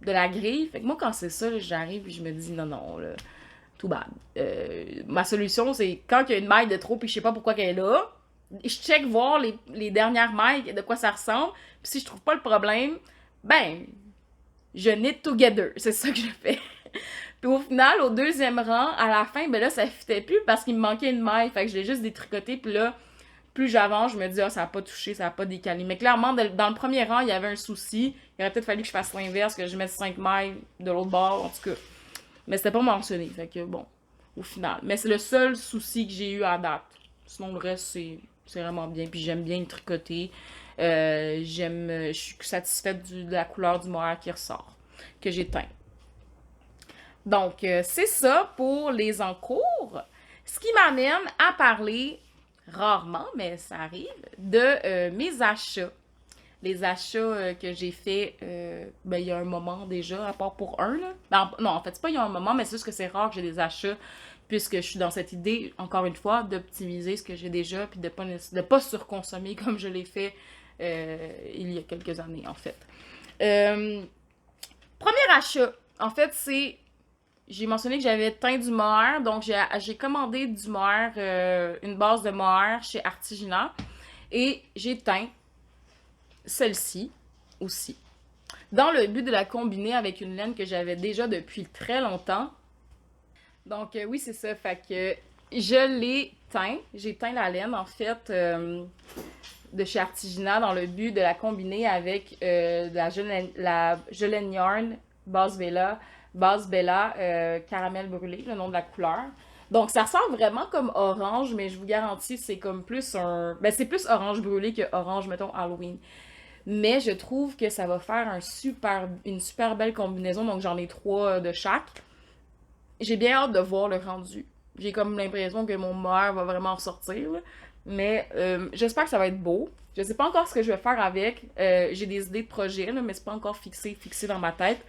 la grille. Fait que moi, quand c'est ça, là, j'arrive et je me dis, non, non, là, tout bad. Ma solution, c'est quand il y a une maille de trop puis je sais pas pourquoi qu'elle est là, je check voir les dernières mailles, de quoi ça ressemble. Puis si je trouve pas le problème, ben, je knit together. C'est ça que je fais. Puis au final, au deuxième rang, à la fin, ben là, ça fitait plus parce qu'il me manquait une maille. Fait que je l'ai juste détricoté. Puis là, plus j'avance, je me dis, ah, ça a pas touché, ça a pas décalé. Mais clairement, dans le premier rang, il y avait un souci. Il aurait peut-être fallu que je fasse l'inverse, que je mette 5 mailles de l'autre bord, en tout cas. Mais c'était pas mentionné. Fait que bon, au final. Mais c'est le seul souci que j'ai eu à date. Sinon, le reste, c'est vraiment bien. Puis j'aime bien le tricoter. Je suis satisfaite de la couleur du mohair qui ressort, que j'ai teint. Donc, c'est ça pour les encours. Ce qui m'amène à parler, rarement, mais ça arrive, de mes achats. Les achats que j'ai faits, ben, il y a un moment déjà, à part pour un, là. Ben, non, en fait, c'est pas il y a un moment, mais c'est juste que c'est rare que j'ai des achats, puisque je suis dans cette idée, encore une fois, d'optimiser ce que j'ai déjà, puis de pas surconsommer comme je l'ai fait il y a quelques années, en fait. Premier achat, en fait, c'est... J'ai mentionné que j'avais teint du mohair, donc j'ai commandé du mohair, une base de mohair chez Artigina, et j'ai teint celle-ci aussi, dans le but de la combiner avec une laine que j'avais déjà depuis très longtemps. Donc oui, c'est ça, fait que je l'ai teint, j'ai teint la laine en fait de chez Artigina dans le but de la combiner avec la Gelaine Yarn Base Bella caramel brûlé, le nom de la couleur. Donc ça ressemble vraiment comme orange, mais je vous garantis c'est comme plus un... Ben c'est plus orange brûlé que orange, mettons, Halloween. Mais je trouve que ça va faire une super belle combinaison, donc j'en ai 3 de chaque. J'ai bien hâte de voir le rendu. J'ai comme l'impression que mon mohair va vraiment ressortir, là. Mais j'espère que ça va être beau. Je sais pas encore ce que je vais faire avec. J'ai des idées de projet, là, mais c'est pas encore fixé dans ma tête.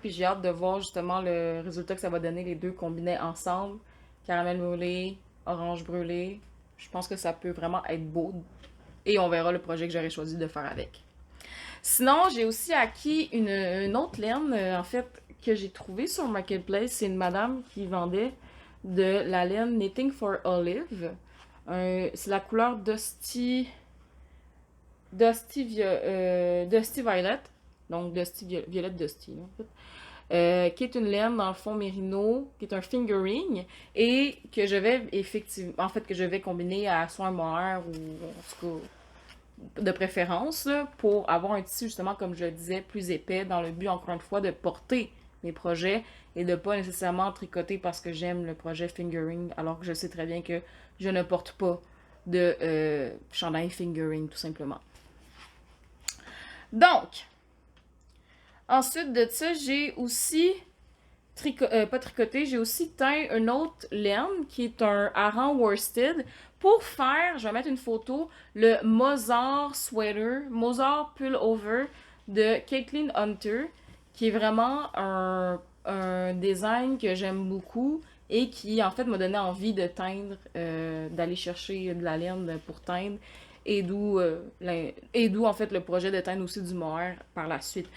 Puis j'ai hâte de voir justement le résultat que ça va donner les deux combinés ensemble. Caramel brûlé, orange brûlé. Je pense que ça peut vraiment être beau. Et on verra le projet que j'aurais choisi de faire avec. Sinon, j'ai aussi acquis une autre laine, en fait, que j'ai trouvée sur Marketplace. C'est une madame qui vendait de la laine Knitting for Olive. C'est la couleur Dusty Violet. Donc, Violette Dusty, en fait. Qui est une laine dans le fond mérino, qui est un fingering, et que je vais effectivement, en fait, que je vais combiner à soit un mohair ou en tout cas de préférence là, pour avoir un tissu justement, comme je le disais, plus épais dans le but encore une fois de porter mes projets et de pas nécessairement tricoter parce que j'aime le projet fingering alors que je sais très bien que je ne porte pas de chandail fingering tout simplement. Donc, ensuite de ça, j'ai aussi pas tricoté, j'ai aussi teint une autre laine qui est un hareng worsted pour faire, je vais mettre une photo, le Mozart sweater, Mozart pullover de Caitlin Hunter, qui est vraiment un design que j'aime beaucoup et qui en fait m'a donné envie de teindre, d'aller chercher de la laine pour teindre et d'où en fait le projet de teindre aussi du mohair par la suite.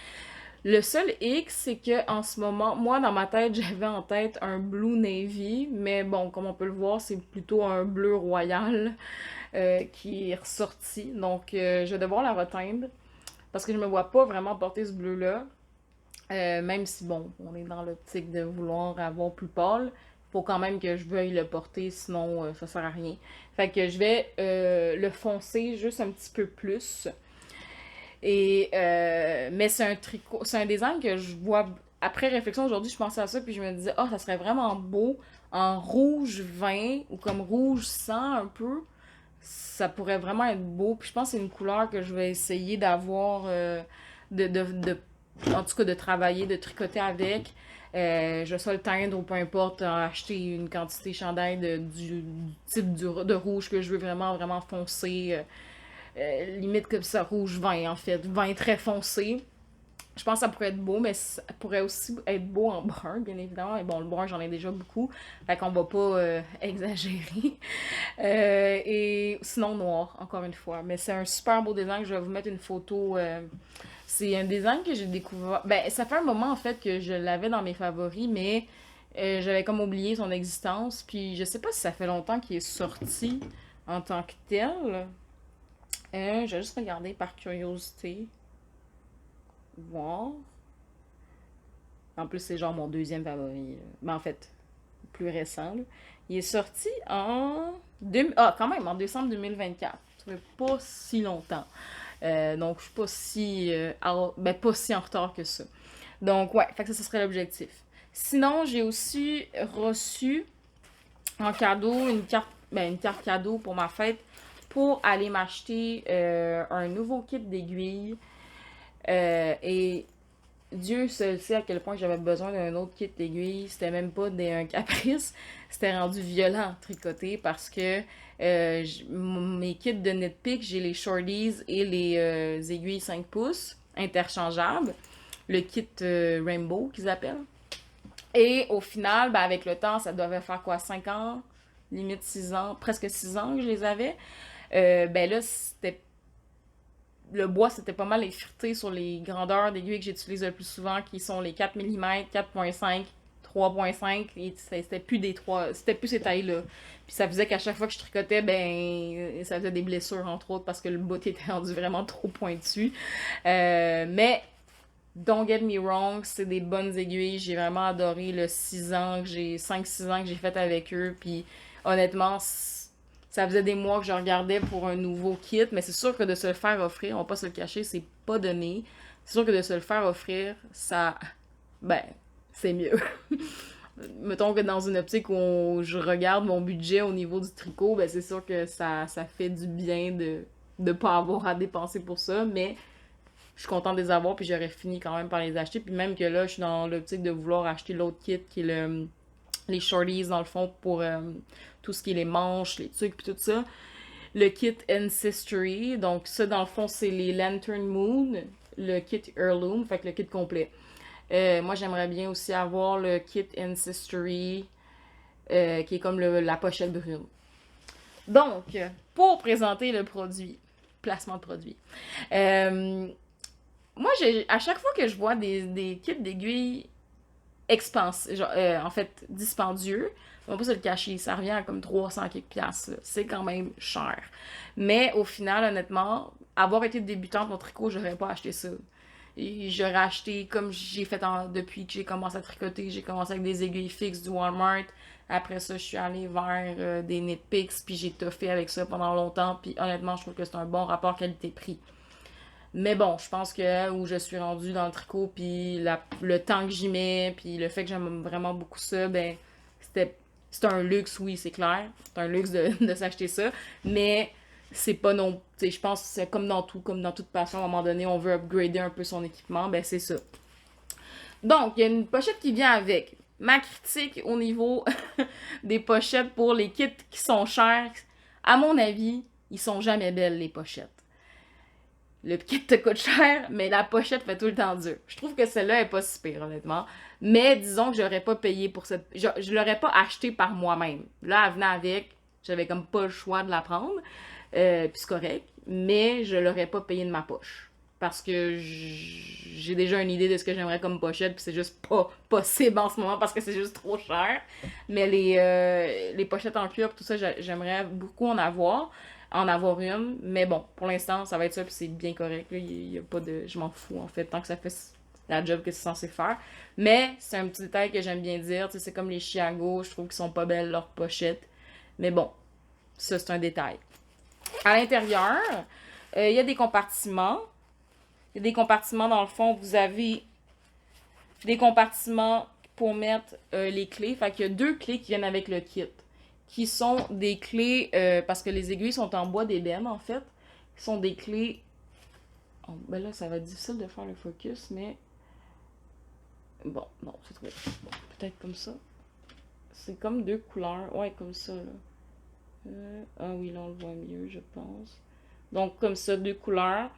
Le seul X, c'est que en ce moment, moi dans ma tête, j'avais en tête un blue navy, mais bon, comme on peut le voir, c'est plutôt un bleu royal qui est ressorti. Donc, je vais devoir la reteindre parce que je me vois pas vraiment porter ce bleu-là. Même si, bon, on est dans l'optique de vouloir avoir plus pâle, faut quand même que je veuille le porter, sinon ça sert à rien. Fait que je vais le foncer juste un petit peu plus. Et, mais c'est un tricot, c'est un design que je vois, après réflexion aujourd'hui, je pensais à ça, puis je me disais, ça serait vraiment beau en rouge vin ou comme rouge sang un peu. Ça pourrait vraiment être beau. Puis je pense que c'est une couleur que je vais essayer d'avoir, en tout cas de travailler, de tricoter avec. Je vais soit le teindre ou peu importe, acheter une quantité chandail du type de rouge que je veux vraiment, vraiment foncé. Limite comme ça, rouge vin en fait, vin très foncé. Je pense que ça pourrait être beau, mais ça pourrait aussi être beau en brun, bien évidemment. Et bon, le brun, j'en ai déjà beaucoup, fait qu'on va pas exagérer. Et sinon, noir, encore une fois. Mais c'est un super beau design, je vais vous mettre une photo. C'est un design que j'ai découvert. Ben, ça fait un moment en fait que je l'avais dans mes favoris, mais j'avais comme oublié son existence. Puis je sais pas si ça fait longtemps qu'il est sorti en tant que tel. Je vais juste regarder par curiosité. Voir. En plus, c'est genre mon deuxième favori. Mais en fait, plus récent. Là. Il est sorti quand même, en décembre 2024. Ça fait pas si longtemps. Donc, je suis pas si, pas si en retard que ça. Donc, ouais, fait que ça serait l'objectif. Sinon, j'ai aussi reçu en cadeau une carte cadeau pour ma fête pour aller m'acheter un nouveau kit d'aiguilles. Et Dieu seul sait à quel point j'avais besoin d'un autre kit d'aiguilles. C'était même pas un caprice. C'était rendu violent tricoté parce que mes kits de Knitpick, j'ai les shorties et les aiguilles 5 pouces interchangeables. Le kit Rainbow qu'ils appellent. Et au final, ben, avec le temps, ça devait faire quoi, 5 ans, limite 6 ans, presque 6 ans que je les avais. Ben là, le bois, c'était pas mal effrité sur les grandeurs d'aiguilles que j'utilise le plus souvent, qui sont les 4 mm, 4.5, 3.5, et c'était plus c'était plus ces tailles-là. Puis ça faisait qu'à chaque fois que je tricotais, ben, ça faisait des blessures, entre autres, parce que le bout était rendu vraiment trop pointu. Mais don't get me wrong, c'est des bonnes aiguilles. J'ai vraiment adoré le 5-6 ans que j'ai fait avec eux. Puis honnêtement, ça faisait des mois que je regardais pour un nouveau kit. Mais c'est sûr que de se le faire offrir, on va pas se le cacher, c'est pas donné. C'est sûr que de se le faire offrir, c'est mieux. Mettons que dans une optique où je regarde mon budget au niveau du tricot, ben c'est sûr que ça fait du bien de ne pas avoir à dépenser pour ça. Mais je suis contente de les avoir, puis j'aurais fini quand même par les acheter. Puis même que là, je suis dans l'optique de vouloir acheter l'autre kit qui est les shorties, dans le fond, pour tout ce qui est les manches, les trucs, puis tout ça. le kit Ancestry. Donc ça, dans le fond, c'est les Lantern Moon, le kit Heirloom, fait que le kit complet. Moi, j'aimerais bien aussi avoir le kit Ancestry, qui est comme la pochette brune. Donc, pour présenter le produit, placement de produit, moi, à chaque fois que je vois des kits d'aiguilles en fait, dispendieux, on va pas se le cacher, ça revient à comme 300 quelques piastres, c'est quand même cher. Mais au final, honnêtement, avoir été débutante en tricot, j'aurais pas acheté ça. Et j'aurais acheté comme j'ai fait depuis que j'ai commencé à tricoter. J'ai commencé avec des aiguilles fixes du Walmart. Après ça, je suis allée vers des Knit Picks, puis j'ai toffé avec ça pendant longtemps. Puis honnêtement, je trouve que c'est un bon rapport qualité-prix. Mais bon, je pense que où je suis rendue dans le tricot, puis le temps que j'y mets, puis le fait que j'aime vraiment beaucoup ça, ben, c'est un luxe, oui, c'est clair. C'est un luxe de s'acheter ça. Mais c'est pas non. Tu sais, je pense que c'est comme dans tout, comme dans toute passion, à un moment donné, on veut upgrader un peu son équipement, ben c'est ça. Donc, il y a une pochette qui vient avec. Ma critique au niveau des pochettes pour les kits qui sont chers, à mon avis, ils sont jamais belles, les pochettes. Le kit te coûte cher, mais la pochette fait tout le temps dur. Je trouve que celle-là est pas si pire, honnêtement. Mais disons que j'aurais pas payé pour cette. Je l'aurais pas acheté par moi-même. Là, elle venait avec. J'avais comme pas le choix de la prendre. Puis c'est correct. Mais je l'aurais pas payé de ma poche. Parce que j'ai déjà une idée de ce que j'aimerais comme pochette. Puis c'est juste pas possible en ce moment parce que c'est juste trop cher. Mais les pochettes en cuir, tout ça, j'aimerais beaucoup en avoir une, mais bon, pour l'instant, ça va être ça, puis c'est bien correct, là, il y a pas de... Je m'en fous, en fait, tant que ça fait la job que c'est censé faire. Mais c'est un petit détail que j'aime bien dire, tu sais, c'est comme les Chiago, je trouve qu'ils sont pas belles, leurs pochettes. Mais bon, ça, c'est un détail. À l'intérieur, il y a des compartiments. Il y a des compartiments, dans le fond, vous avez des compartiments pour mettre les clés. Fait qu'il y a 2 clés qui viennent avec le kit, qui sont des clés, parce que les aiguilles sont en bois d'ébène, en fait, qui sont des clés... Oh, ben là, ça va être difficile de faire le focus, mais... Bon, non, c'est trop... Bon, peut-être comme ça. C'est comme 2 couleurs. Ouais, comme ça, là. Ah oui, là, on le voit mieux, je pense. Donc, comme ça, 2 couleurs.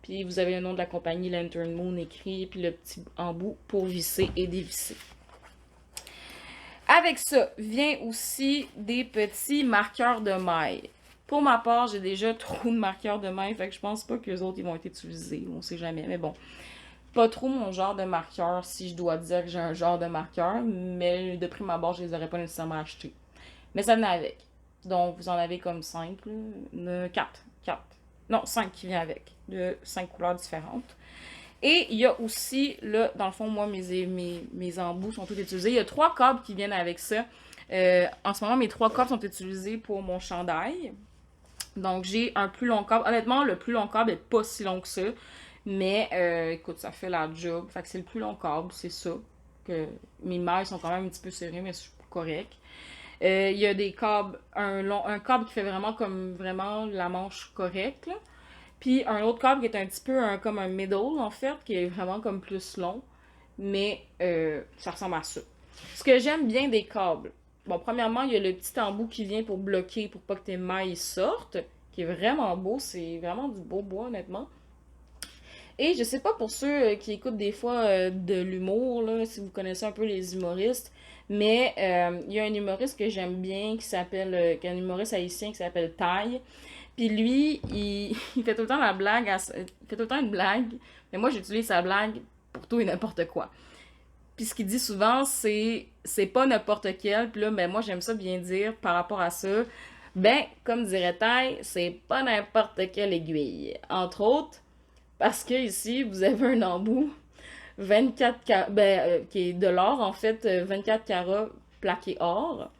Puis, vous avez le nom de la compagnie Lantern Moon écrit, puis le petit embout pour visser et dévisser. Avec ça, vient aussi des petits marqueurs de maille. Pour ma part, j'ai déjà trop de marqueurs de maille, fait que je pense pas que les autres ils vont être utilisés, on sait jamais, mais bon. Pas trop mon genre de marqueur, si je dois dire que j'ai un genre de marqueur, mais de prime abord, je les aurais pas nécessairement achetés. Mais ça venait avec. Donc, vous en avez comme 5, 4. Non, 5 qui vient avec, de 5 couleurs différentes. Et il y a aussi, là, dans le fond, moi, mes embouts sont tous utilisés. Il y a 3 câbles qui viennent avec ça. En ce moment, mes 3 câbles sont utilisés pour mon chandail. Donc, j'ai un plus long câble. Honnêtement, le plus long câble n'est pas si long que ça. Mais, écoute, ça fait la job. Fait que c'est le plus long câble, c'est ça. Que mes mailles sont quand même un petit peu serrées, mais c'est correct. Il y a des câbles, un câble qui fait vraiment comme vraiment la manche correcte, là. Puis un autre câble qui est un petit peu comme un middle, en fait, qui est vraiment comme plus long. Mais ça ressemble à ça. Ce que j'aime bien des câbles, bon, premièrement, il y a le petit embout qui vient pour bloquer, pour pas que tes mailles sortent, qui est vraiment beau. C'est vraiment du beau bois, honnêtement. Et je sais pas pour ceux qui écoutent des fois de l'humour, là, si vous connaissez un peu les humoristes, mais il y a un humoriste que j'aime bien qui s'appelle, un humoriste haïtien qui s'appelle Taille. Puis lui, il fait tout le temps la blague, il fait tout le temps une blague, mais moi j'utilise sa blague pour tout et n'importe quoi. Puis ce qu'il dit souvent, c'est pas n'importe quel. Puis là, ben moi j'aime ça bien dire par rapport à ça. Ben, comme dirait Taille, c'est pas n'importe quelle aiguille. Entre autres, parce que ici, vous avez un embout 24 carats, qui est de l'or en fait, 24 carats plaqué or.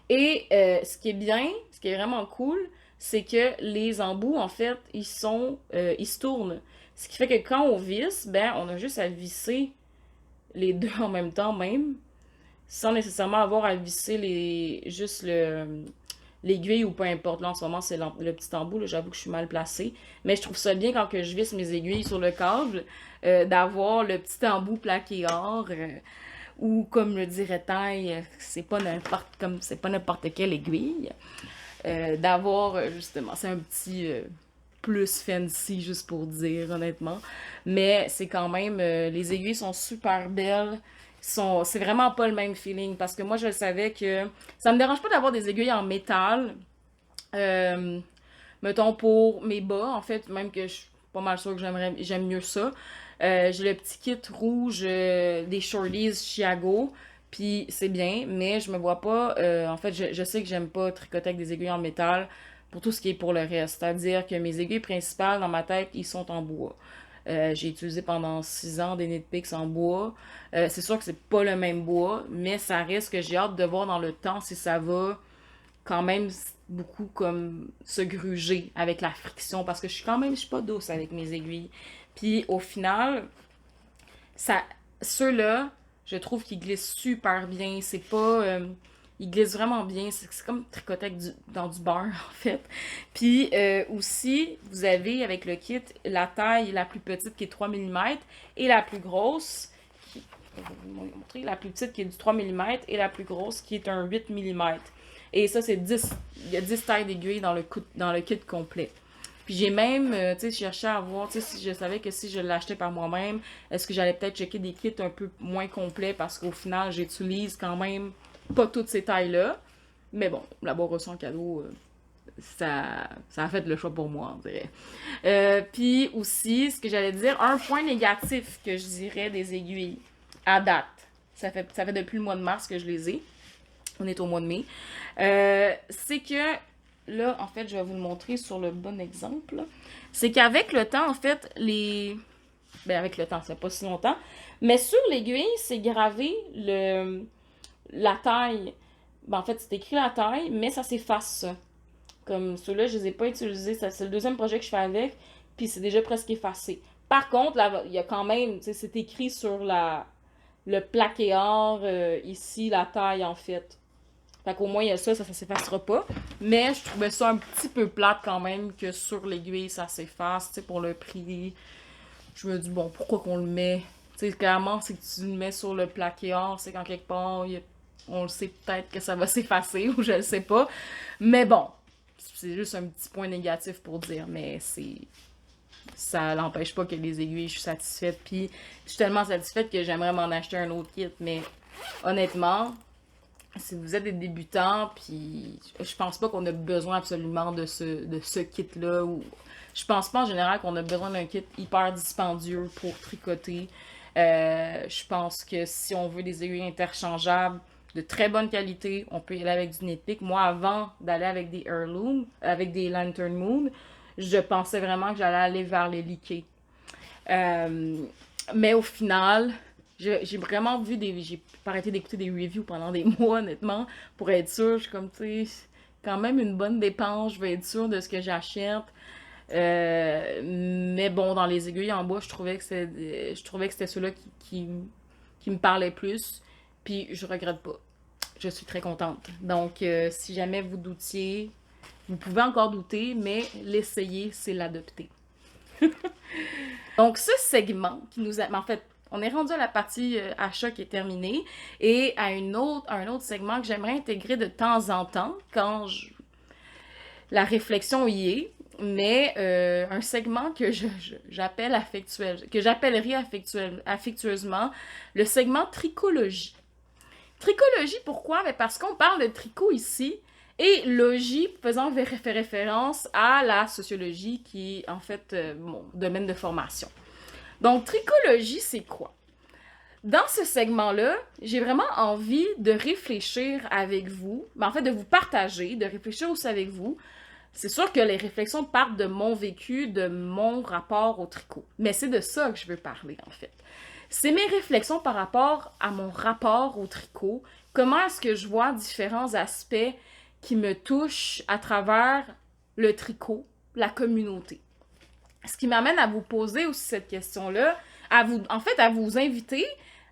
Et ce qui est bien, ce qui est vraiment cool, c'est que les embouts, en fait, ils se tournent. Ce qui fait que quand on visse, ben, on a juste à visser les deux en même temps même, sans nécessairement avoir à visser juste l'aiguille ou peu importe. Là, en ce moment, c'est le petit embout. J'avoue que je suis mal placée. Mais je trouve ça bien quand que je visse mes aiguilles sur le câble, d'avoir le petit embout plaqué or. Ou comme le dirait Taille, c'est pas n'importe quelle aiguille. d'avoir, justement, c'est un petit plus fancy, juste pour dire, honnêtement. Mais c'est quand même, les aiguilles sont super belles. C'est vraiment pas le même feeling parce que moi je savais que ça me dérange pas d'avoir des aiguilles en métal. Euh, Mettons pour mes bas, en fait, même que je suis pas mal sûre que j'aime mieux ça. J'ai le petit kit rouge des Shorties Chiago, puis c'est bien, mais je me vois pas. En fait, je sais que j'aime pas tricoter avec des aiguilles en métal pour tout ce qui est pour le reste. C'est-à-dire que mes aiguilles principales dans ma tête, ils sont en bois. J'ai utilisé pendant 6 ans des Knitpicks en bois. C'est sûr que c'est pas le même bois, mais ça reste que j'ai hâte de voir dans le temps si ça va quand même beaucoup comme se gruger avec la friction parce que je suis pas douce avec mes aiguilles. Puis au final, ça ceux-là, je trouve qu'ils glissent super bien, c'est pas ils glissent vraiment bien, c'est comme tricoter dans du beurre en fait. Puis aussi, vous avez avec le kit la taille la plus petite qui est 3 mm et la plus grosse je vais vous montrer, la plus petite qui est du 3 mm et la plus grosse qui est un 8 mm. Et ça, il y a 10 tailles d'aiguilles dans le kit complet. Puis j'ai même, tu sais, cherché à voir, tu sais, si je savais que si je l'achetais par moi-même, est-ce que j'allais peut-être checker des kits un peu moins complets parce qu'au final, j'utilise quand même pas toutes ces tailles-là. Mais bon, l'avoir reçu en cadeau, ça a fait le choix pour moi, on dirait. Puis aussi, ce que j'allais dire, un point négatif que je dirais des aiguilles à date. Ça fait depuis le mois de mars que je les ai. On est au mois de mai. C'est que, là, en fait, je vais vous le montrer sur le bon exemple. C'est qu'avec le temps, en fait, Ben, avec le temps, ça fait pas si longtemps. Mais sur l'aiguille, c'est gravé la taille. Ben, en fait, c'est écrit la taille, mais ça s'efface, ça. Comme ceux-là, je les ai pas utilisés. C'est le deuxième projet que je fais avec, puis c'est déjà presque effacé. Par contre, là, il y a quand même, tu sais, c'est écrit sur le plaqué-or, ici, la taille, en fait. Fait qu'au moins, il y a ça s'effacera pas. Mais je trouvais ça un petit peu plate quand même que sur l'aiguille, ça s'efface, tu sais, pour le prix. Je me dis, bon, pourquoi qu'on le met? Tu sais, clairement, c'est que tu le mets sur le plaqué-or, c'est qu'en quelque part, on le sait peut-être que ça va s'effacer, ou je le sais pas. Mais bon, c'est juste un petit point négatif pour dire, mais ça n'empêche pas que les aiguilles, je suis satisfaite. Puis, je suis tellement satisfaite que j'aimerais m'en acheter un autre kit. Mais honnêtement, si vous êtes des débutants, puis je pense pas qu'on a besoin absolument de ce kit-là. Ou je pense pas en général qu'on a besoin d'un kit hyper dispendieux pour tricoter. Je pense que si on veut des aiguilles interchangeables de très bonne qualité, on peut y aller avec du Knitpick. Moi, avant d'aller avec des Heirloom, avec des Lantern Moon, je pensais vraiment que j'allais aller vers les liqués. Euh, mais au final, j'ai vraiment vu j'ai pas arrêté d'écouter des reviews pendant des mois, honnêtement, pour être sûre. Je suis comme, tu sais, quand même une bonne dépense, je vais être sûre de ce que j'achète. Mais bon, dans les aiguilles en bois, je trouvais que c'était ceux-là qui me parlaient plus. Puis je regrette pas. Je suis très contente. Donc, si jamais vous doutiez, vous pouvez encore douter, mais l'essayer, c'est l'adopter. Donc, ce segment qui nous a... En fait, on est rendu à la partie achat qui est terminée et à un autre segment que j'aimerais intégrer de temps en temps quand la réflexion y est, mais un segment que j'appellerai affectueusement le segment tricologie. Tricologie, pourquoi? Ben parce qu'on parle de tricot ici et logie faisant référence à la sociologie qui est en fait mon domaine de formation. Donc, tricologie, c'est quoi? Dans ce segment-là, j'ai vraiment envie de réfléchir avec vous, en fait de vous partager, de réfléchir aussi avec vous. C'est sûr que les réflexions partent de mon vécu, de mon rapport au tricot. Mais c'est de ça que je veux parler, en fait. C'est mes réflexions par rapport à mon rapport au tricot. Comment est-ce que je vois différents aspects qui me touchent à travers le tricot, la communauté. Ce qui m'amène à vous poser aussi cette question-là, à vous inviter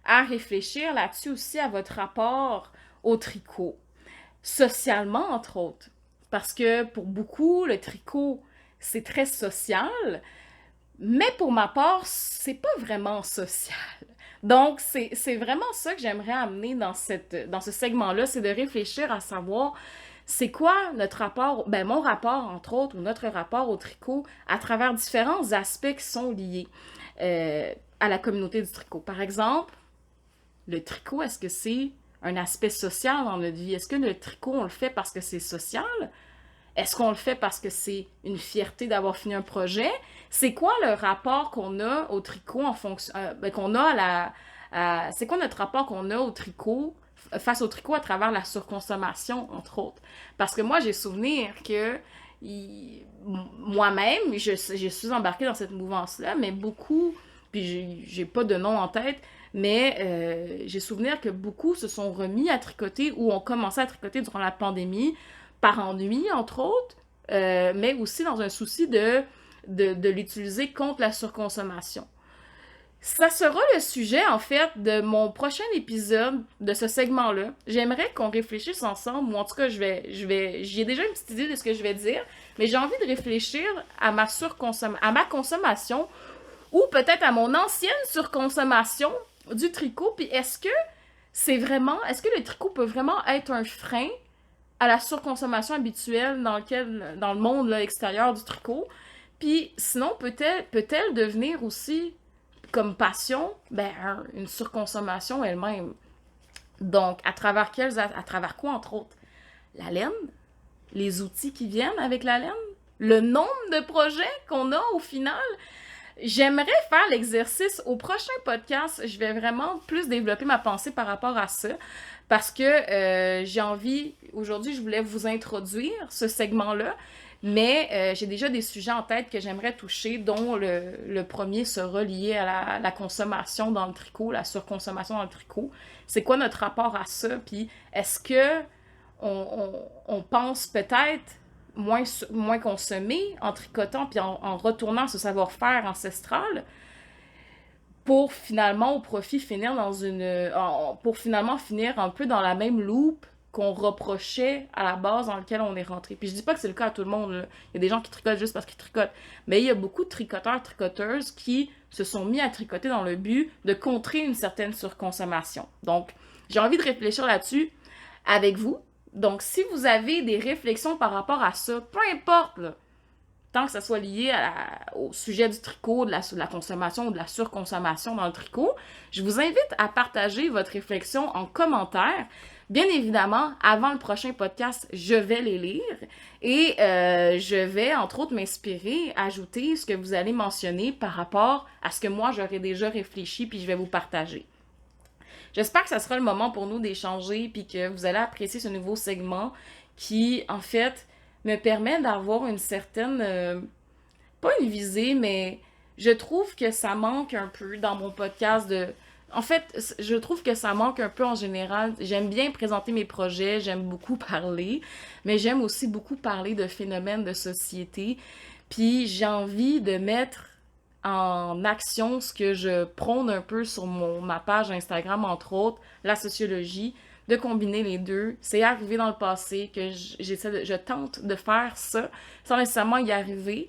à réfléchir là-dessus aussi à votre rapport au tricot, socialement entre autres. Parce que pour beaucoup, le tricot, c'est très social, mais pour ma part, c'est pas vraiment social. Donc, c'est vraiment ça que j'aimerais amener dans ce segment-là, c'est de réfléchir à savoir c'est quoi notre rapport, ben mon rapport entre autres, ou notre rapport au tricot à travers différents aspects qui sont liés à la communauté du tricot. Par exemple, le tricot, est-ce que c'est un aspect social dans notre vie? Est-ce que le tricot, on le fait parce que c'est social? Est-ce qu'on le fait parce que c'est une fierté d'avoir fini un projet? C'est quoi le rapport qu'on a au tricot en fonction, qu'on a c'est quoi notre rapport qu'on a au tricot, face au tricot à travers la surconsommation, entre autres? Parce que moi, j'ai souvenir que moi-même, je suis embarquée dans cette mouvance-là, mais beaucoup, puis j'ai pas de nom en tête, mais j'ai souvenir que beaucoup se sont remis à tricoter ou ont commencé à tricoter durant la pandémie par ennui, entre autres, mais aussi dans un souci de l'utiliser contre la surconsommation. Ça sera le sujet, en fait, de mon prochain épisode de ce segment-là. J'aimerais qu'on réfléchisse ensemble, ou en tout cas, j'ai déjà une petite idée de ce que je vais dire, mais j'ai envie de réfléchir à à ma consommation, ou peut-être à mon ancienne surconsommation du tricot, puis est-ce que le tricot peut vraiment être un frein à la surconsommation habituelle dans le monde là, extérieur du tricot? Puis sinon, peut-elle devenir aussi comme passion, une surconsommation elle-même. Donc, à travers quoi, entre autres? La laine, les outils qui viennent avec la laine, le nombre de projets qu'on a au final. J'aimerais faire l'exercice au prochain podcast. Je vais vraiment plus développer ma pensée par rapport à ça parce que j'ai envie, aujourd'hui, je voulais vous introduire ce segment-là, mais j'ai déjà des sujets en tête que j'aimerais toucher, dont le premier sera lié à la consommation dans le tricot, la surconsommation dans le tricot. C'est quoi notre rapport à ça? Puis est-ce que on pense peut-être moins consommer en tricotant puis en retournant ce savoir-faire ancestral pour finalement, au profit, pour finalement finir un peu dans la même loupe qu'on reprochait à la base dans laquelle on est rentré. Puis je dis pas que c'est le cas à tout le monde, là. Il y a des gens qui tricotent juste parce qu'ils tricotent. Mais il y a beaucoup de tricoteurs, tricoteuses qui se sont mis à tricoter dans le but de contrer une certaine surconsommation. Donc, j'ai envie de réfléchir là-dessus avec vous. Donc, si vous avez des réflexions par rapport à ça, peu importe, là, tant que ça soit lié au sujet du tricot, de la consommation ou de la surconsommation dans le tricot, je vous invite à partager votre réflexion en commentaire. Bien évidemment, avant le prochain podcast, je vais les lire et je vais, entre autres, m'inspirer, ajouter ce que vous allez mentionner par rapport à ce que moi, j'aurais déjà réfléchi puis je vais vous partager. J'espère que ça sera le moment pour nous d'échanger puis que vous allez apprécier ce nouveau segment qui, en fait, me permet d'avoir une certaine, pas une visée, mais je trouve que ça manque un peu dans mon podcast en fait, je trouve que ça manque un peu en général. J'aime bien présenter mes projets, j'aime beaucoup parler, mais j'aime aussi beaucoup parler de phénomènes de société. Puis j'ai envie de mettre en action ce que je prône un peu sur ma page Instagram, entre autres, la sociologie, de combiner les deux. C'est arrivé dans le passé que je tente de faire ça sans nécessairement y arriver.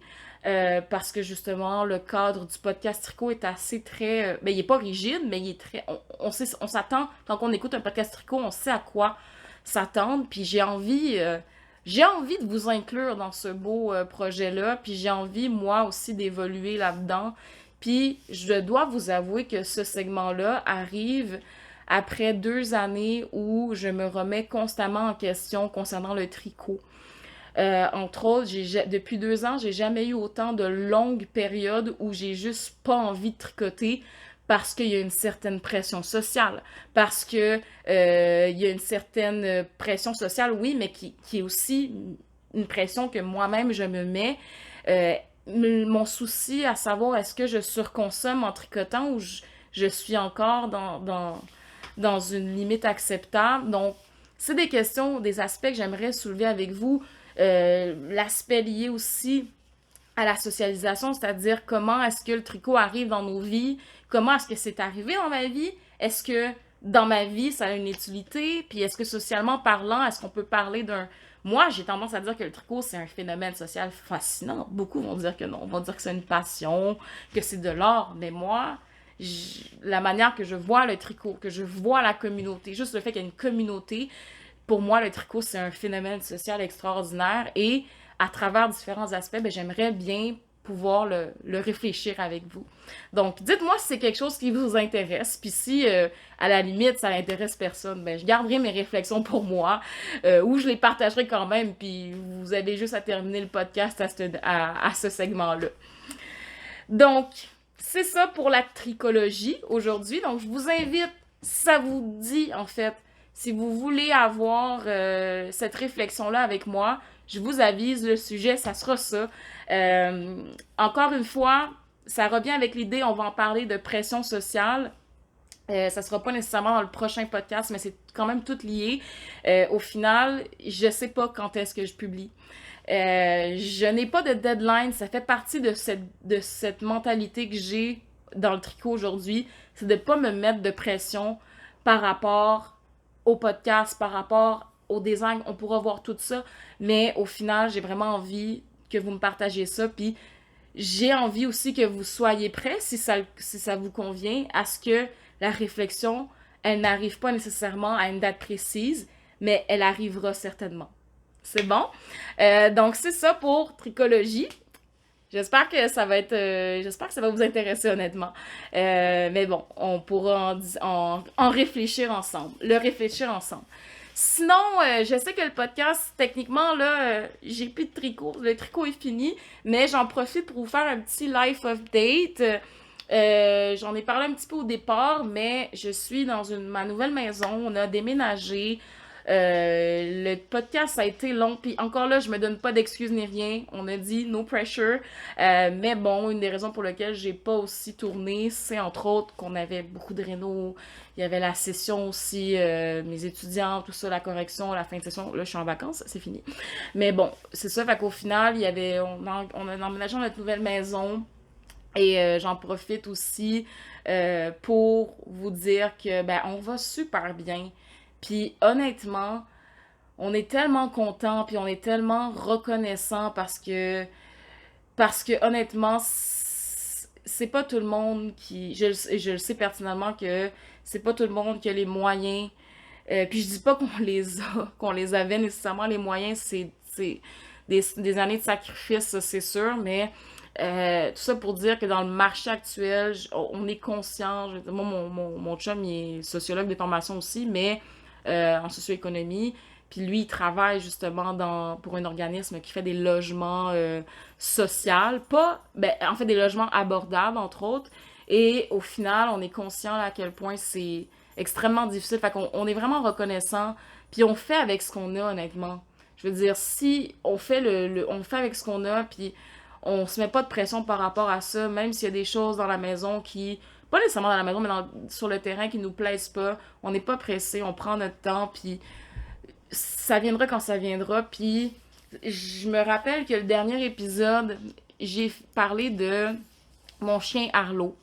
Parce que justement, le cadre du podcast tricot est assez très... il est pas rigide, mais il est très... On s'attend, quand on écoute un podcast tricot, on sait à quoi s'attendre. Puis j'ai envie de vous inclure dans ce beau projet-là. Puis j'ai envie, moi aussi, d'évoluer là-dedans. Puis je dois vous avouer que ce segment-là arrive après 2 années où je me remets constamment en question concernant le tricot. Entre autres, depuis 2 ans, j'ai jamais eu autant de longues périodes où j'ai juste pas envie de tricoter parce qu'il y a une certaine pression sociale, parce que il y a une certaine pression sociale, oui, mais qui est aussi une pression que moi-même je me mets. Mon souci à savoir est-ce que je surconsomme en tricotant ou je suis encore dans une limite acceptable. Donc, c'est des questions, des aspects que j'aimerais soulever avec vous. L'aspect lié aussi à la socialisation, c'est-à-dire comment est-ce que le tricot arrive dans nos vies, comment est-ce que c'est arrivé dans ma vie, est-ce que dans ma vie ça a une utilité, puis est-ce que socialement parlant, est-ce qu'on peut parler d'un... Moi, j'ai tendance à dire que le tricot, c'est un phénomène social fascinant. Beaucoup vont dire que non, vont dire que c'est une passion, que c'est de l'art, mais moi, la manière que je vois le tricot, que je vois la communauté, juste le fait qu'il y a une communauté, pour moi, le tricot, c'est un phénomène social extraordinaire et à travers différents aspects, ben, j'aimerais bien pouvoir le réfléchir avec vous. Donc, dites-moi si c'est quelque chose qui vous intéresse, puis si, à la limite, ça n'intéresse personne, ben, je garderai mes réflexions pour moi, ou je les partagerai quand même, puis vous avez juste à terminer le podcast à ce segment-là. Donc, c'est ça pour la tricologie aujourd'hui. Donc, je vous invite, si ça vous dit, en fait, si vous voulez avoir cette réflexion-là avec moi, je vous avise, le sujet, ça sera ça. Encore une fois, ça revient avec l'idée, on va en parler de pression sociale. Ça sera pas nécessairement dans le prochain podcast, mais c'est quand même tout lié. Au final, je sais pas quand est-ce que je publie. Je n'ai pas de deadline, ça fait partie de cette mentalité que j'ai dans le tricot aujourd'hui, c'est de pas me mettre de pression par rapport au podcast, par rapport au design, on pourra voir tout ça, mais au final, j'ai vraiment envie que vous me partagez ça, puis j'ai envie aussi que vous soyez prêts, si ça vous convient, à ce que la réflexion, elle n'arrive pas nécessairement à une date précise, mais elle arrivera certainement. C'est bon? Donc, c'est ça pour tricologie. J'espère que ça va j'espère que ça va vous intéresser honnêtement. Mais bon, on pourra en réfléchir ensemble. Le réfléchir ensemble. Sinon, je sais que le podcast, techniquement, là, j'ai plus de tricot. Le tricot est fini, mais j'en profite pour vous faire un petit life update. J'en ai parlé un petit peu au départ, mais je suis dans ma nouvelle maison. On a déménagé. Le podcast a été long, puis encore là, je me donne pas d'excuses ni rien. On a dit no pressure. Mais bon, une des raisons pour lesquelles j'ai pas aussi tourné, c'est entre autres qu'on avait beaucoup de réno. Il y avait la session aussi, mes étudiants, tout ça, la correction, la fin de session. Là, je suis en vacances, c'est fini. Mais bon, c'est ça. Fait qu'au final, on a emménagé dans notre nouvelle maison. Et j'en profite aussi pour vous dire que ben on va super bien. Puis honnêtement, on est tellement content, puis on est tellement reconnaissant parce que honnêtement, c'est pas tout le monde qui je le sais pertinemment que c'est pas tout le monde qui a les moyens. Puis je dis pas qu'on les avait nécessairement les moyens, c'est des années de sacrifice, ça, c'est sûr, mais tout ça pour dire que dans le marché actuel, on est conscient. Moi, mon chum, il est sociologue de formation aussi, mais en socio-économie. Puis lui, il travaille justement pour un organisme qui fait des logements sociaux. En fait, des logements abordables, entre autres. Et au final, on est conscient là, à quel point c'est extrêmement difficile. Fait qu'on on est vraiment reconnaissant. Puis on fait avec ce qu'on a, honnêtement. Je veux dire, si on fait on fait avec ce qu'on a, puis on se met pas de pression par rapport à ça, même s'il y a des choses dans la maison pas nécessairement dans la maison, mais sur le terrain qui nous plaisent pas, on n'est pas pressé, on prend notre temps, puis ça viendra quand ça viendra. Puis je me rappelle que le dernier épisode, j'ai parlé de mon chien Arlo.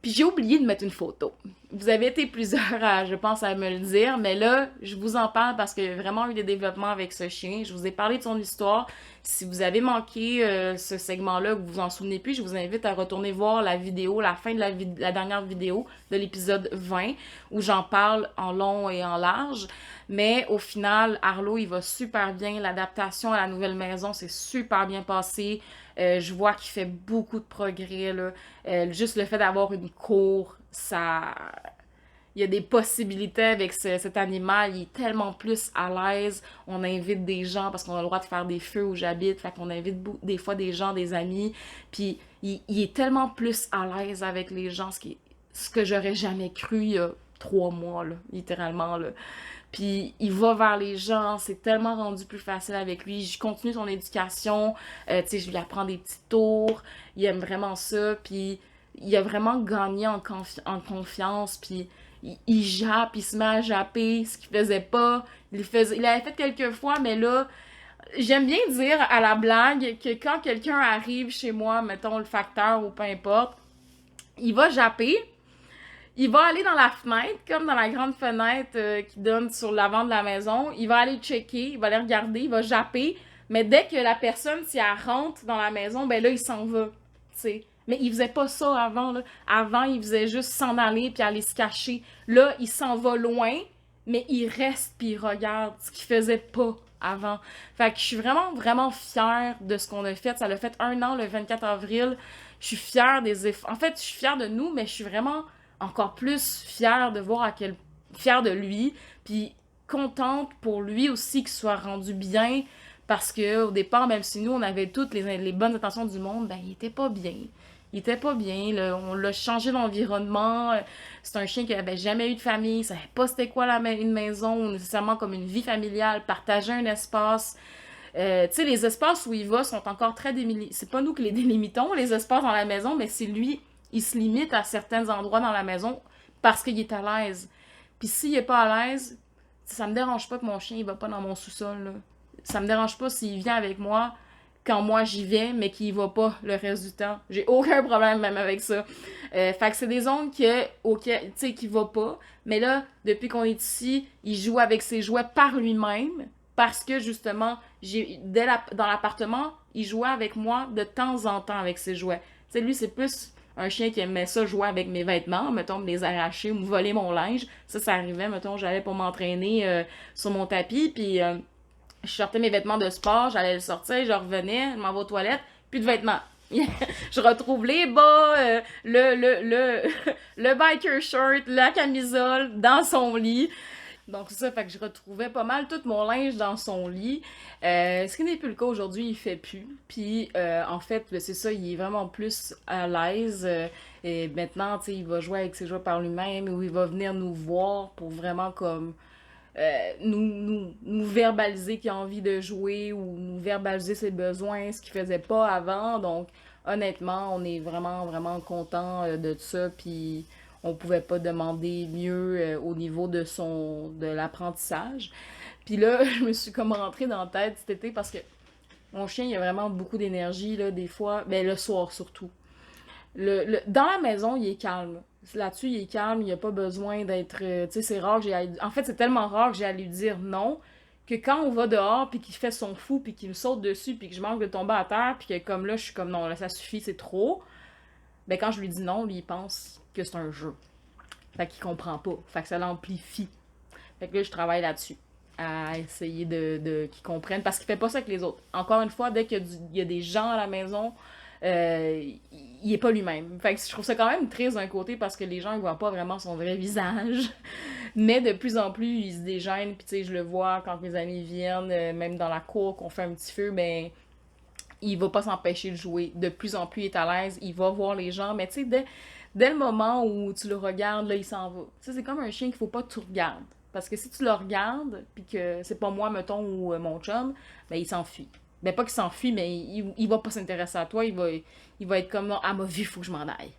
Puis j'ai oublié de mettre une photo. Vous avez été plusieurs, je pense, à me le dire, mais là, je vous en parle parce qu'il y a vraiment eu des développements avec ce chien. Je vous ai parlé de son histoire. Si vous avez manqué ce segment-là, que vous vous en souvenez plus, je vous invite à retourner voir la vidéo, la fin de la dernière vidéo de l'épisode 20, où j'en parle en long et en large. Mais au final, Arlo, il va super bien. L'adaptation à la nouvelle maison, c'est super bien passé. Je vois qu'il fait beaucoup de progrès, là. Juste le fait d'avoir une cour, ça... Il y a des possibilités avec cet animal. Il est tellement plus à l'aise. On invite des gens parce qu'on a le droit de faire des feux où j'habite. Fait qu'on invite des fois des gens, des amis. Puis il est tellement plus à l'aise avec les gens, ce que j'aurais jamais cru il y a 3 mois, là, littéralement, là. Puis il va vers les gens, c'est tellement rendu plus facile avec lui. Je continue son éducation, tu sais, je lui apprends des petits tours. Il aime vraiment ça, puis il a vraiment gagné en confiance, puis il jappe, il se met à japper, ce qu'il faisait pas. Il avait fait quelques fois, mais là, j'aime bien dire à la blague que quand quelqu'un arrive chez moi, mettons le facteur ou peu importe, il va japper. Il va aller dans la fenêtre, comme dans la grande fenêtre qui donne sur l'avant de la maison. Il va aller checker, il va aller regarder, il va japper. Mais dès que la personne, si elle rentre dans la maison, ben là, il s'en va. T'sais. Mais il faisait pas ça avant, là. Avant, il faisait juste s'en aller puis aller se cacher. Là, il s'en va loin, mais il reste puis il regarde, ce qu'il faisait pas avant. Fait que je suis vraiment, vraiment fière de ce qu'on a fait. Ça l'a fait 1 an le 24 avril. Je suis fière des efforts. En fait, je suis fière de nous, mais je suis vraiment encore plus fière de voir fière de lui. Puis contente pour lui aussi qu'il soit rendu bien. Parce que au départ, même si nous, on avait toutes les bonnes intentions du monde, ben, il était pas bien. Il était pas bien, là. On l'a changé d'environnement. C'est un chien qui avait jamais eu de famille, il savait pas c'était quoi une maison, nécessairement comme une vie familiale, partager un espace. Tu sais, les espaces où il va sont encore très délimités. C'est pas nous qui les délimitons, les espaces dans la maison, mais c'est lui, il se limite à certains endroits dans la maison parce qu'il est à l'aise. Puis s'il est pas à l'aise, ça me dérange pas que mon chien il va pas dans mon sous-sol, là. Ça me dérange pas s'il vient avec moi quand moi j'y vais, mais qu'il y va pas le reste du temps. J'ai aucun problème même avec ça. Fait que c'est des zones tu sais, qu'il va pas. Mais là, depuis qu'on est ici, il joue avec ses jouets par lui-même. Parce que justement, dans l'appartement, il jouait avec moi de temps en temps avec ses jouets. Tu sais, lui, c'est plus un chien qui aimait ça jouer avec mes vêtements, mettons, me les arracher ou me voler mon linge. Ça arrivait, mettons, j'allais pour m'entraîner sur mon tapis, puis je sortais mes vêtements de sport, j'allais le sortir, je revenais, je m'en vais aux toilettes, plus de vêtements. Je retrouve les bas, le biker shirt, la camisole dans son lit. Donc c'est ça, fait que je retrouvais pas mal tout mon linge dans son lit. Ce qui n'est plus le cas aujourd'hui, il fait plus. Puis en fait, ben, c'est ça, il est vraiment plus à l'aise. Et maintenant, tu sais, il va jouer avec ses jouets par lui-même ou il va venir nous voir pour vraiment comme nous verbaliser qu'il a envie de jouer ou nous verbaliser ses besoins, ce qu'il faisait pas avant. Donc, honnêtement, on est vraiment, vraiment content de ça. Puis, on pouvait pas demander mieux au niveau de l'apprentissage. Puis là, je me suis comme rentrée dans la tête cet été parce que mon chien, il a vraiment beaucoup d'énergie, là, des fois. Ben, le soir surtout. Dans la maison, il est calme. Là-dessus, il est calme, il n'y a pas besoin d'être. Tu sais, c'est rare que En fait, c'est tellement rare que j'ai à lui dire non que quand on va dehors, puis qu'il fait son fou, puis qu'il me saute dessus, puis que je manque de tomber à terre, puis que comme là, je suis comme non, là, ça suffit, c'est trop. Ben, quand je lui dis non, lui, il pense que c'est un jeu. Fait qu'il comprend pas. Fait que ça l'amplifie. Fait que là, je travaille là-dessus. À essayer qu'il comprenne. Parce qu'il fait pas ça avec les autres. Encore une fois, dès qu'il y a des gens à la maison, il est pas lui-même. Fait que je trouve ça quand même triste d'un côté parce que les gens ne voient pas vraiment son vrai visage. Mais de plus en plus, il se dégêne. Puis tu sais, je le vois quand mes amis viennent, même dans la cour, qu'on fait un petit feu, ben il va pas s'empêcher de jouer. De plus en plus, il est à l'aise, il va voir les gens. Mais tu sais, dès le moment où tu le regardes, là, il s'en va. Tu sais, c'est comme un chien qu'il faut pas que tu regardes. Parce que si tu le regardes, puis que c'est pas moi, mettons, ou mon chum, ben il s'enfuit. Ben pas qu'il s'enfuit, mais il va pas s'intéresser à toi, il va être comme, non, à ma vie, il faut que je m'en aille.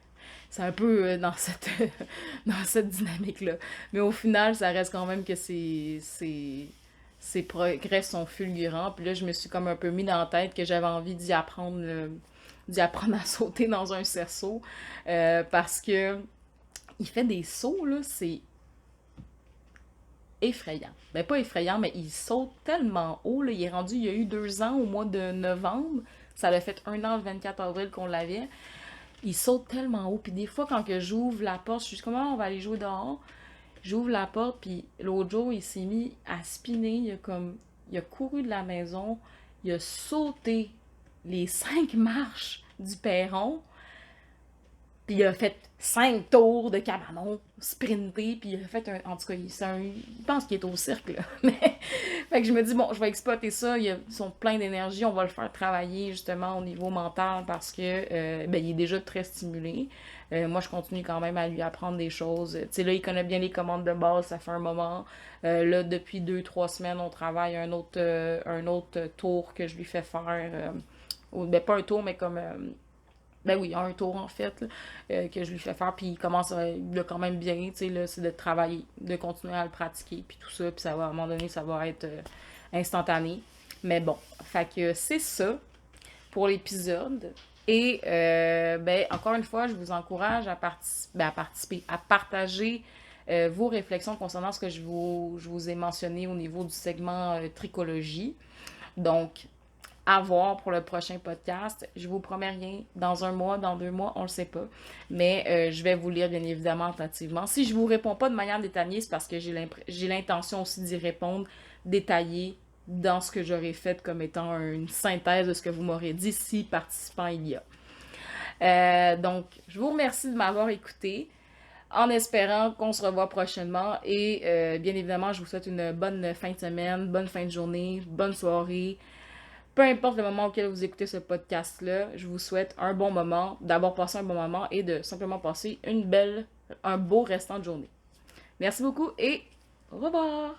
C'est un peu dans cette dynamique-là. Mais au final, ça reste quand même que ses progrès sont fulgurants. Puis là, je me suis comme un peu mis dans la tête que j'avais envie d'y apprendre à sauter dans un cerceau. Parce que il fait des sauts, là, c'est effrayant. Ben pas effrayant, mais il saute tellement haut, là. Il est rendu, il y a eu 2 ans au mois de novembre. Ça l'a fait 1 an le 24 avril qu'on l'avait. Il saute tellement haut. Puis des fois, quand que j'ouvre la porte, je suis comme, comment on va aller jouer dehors? J'ouvre la porte, puis l'autre jour, il s'est mis à spinner. Il a couru de la maison. Il a sauté les 5 marches du perron. Puis il a fait 5 tours de cabanon, sprinté, puis il a fait un. En tout cas, il pense qu'il est au cirque, là. Mais. Fait que je me dis, bon, je vais exploiter ça. Ils sont pleins d'énergie. On va le faire travailler, justement, au niveau mental parce que, ben, il est déjà très stimulé. Moi, je continue quand même à lui apprendre des choses. Tu sais, là, il connaît bien les commandes de base, ça fait un moment. Là, depuis 2, 3 semaines, on travaille un autre tour que je lui fais faire. Ben, pas un tour, mais comme. Ben oui, un tour en fait, là, que je lui fais faire, puis il commence il a quand même bien, tu sais, là, c'est de travailler, de continuer à le pratiquer, puis tout ça, puis ça va, à un moment donné, ça va être instantané. Mais bon, fait que c'est ça pour l'épisode. Et, ben, encore une fois, je vous encourage à participer, à partager vos réflexions concernant ce que je vous ai mentionné au niveau du segment tricologie. Donc, à voir pour le prochain podcast. Je vous promets rien. Dans un mois, dans 2 mois, on le sait pas. Mais je vais vous lire, bien évidemment, attentivement. Si je vous réponds pas de manière détaillée, c'est parce que j'ai l'intention aussi d'y répondre détaillé dans ce que j'aurais fait comme étant une synthèse de ce que vous m'aurez dit si participant il y a. Donc, je vous remercie de m'avoir écouté en espérant qu'on se revoit prochainement et bien évidemment, je vous souhaite une bonne fin de semaine, bonne fin de journée, bonne soirée. Peu importe le moment auquel vous écoutez ce podcast-là, je vous souhaite un bon moment, d'avoir passé un bon moment et de simplement passer un beau restant de journée. Merci beaucoup et au revoir!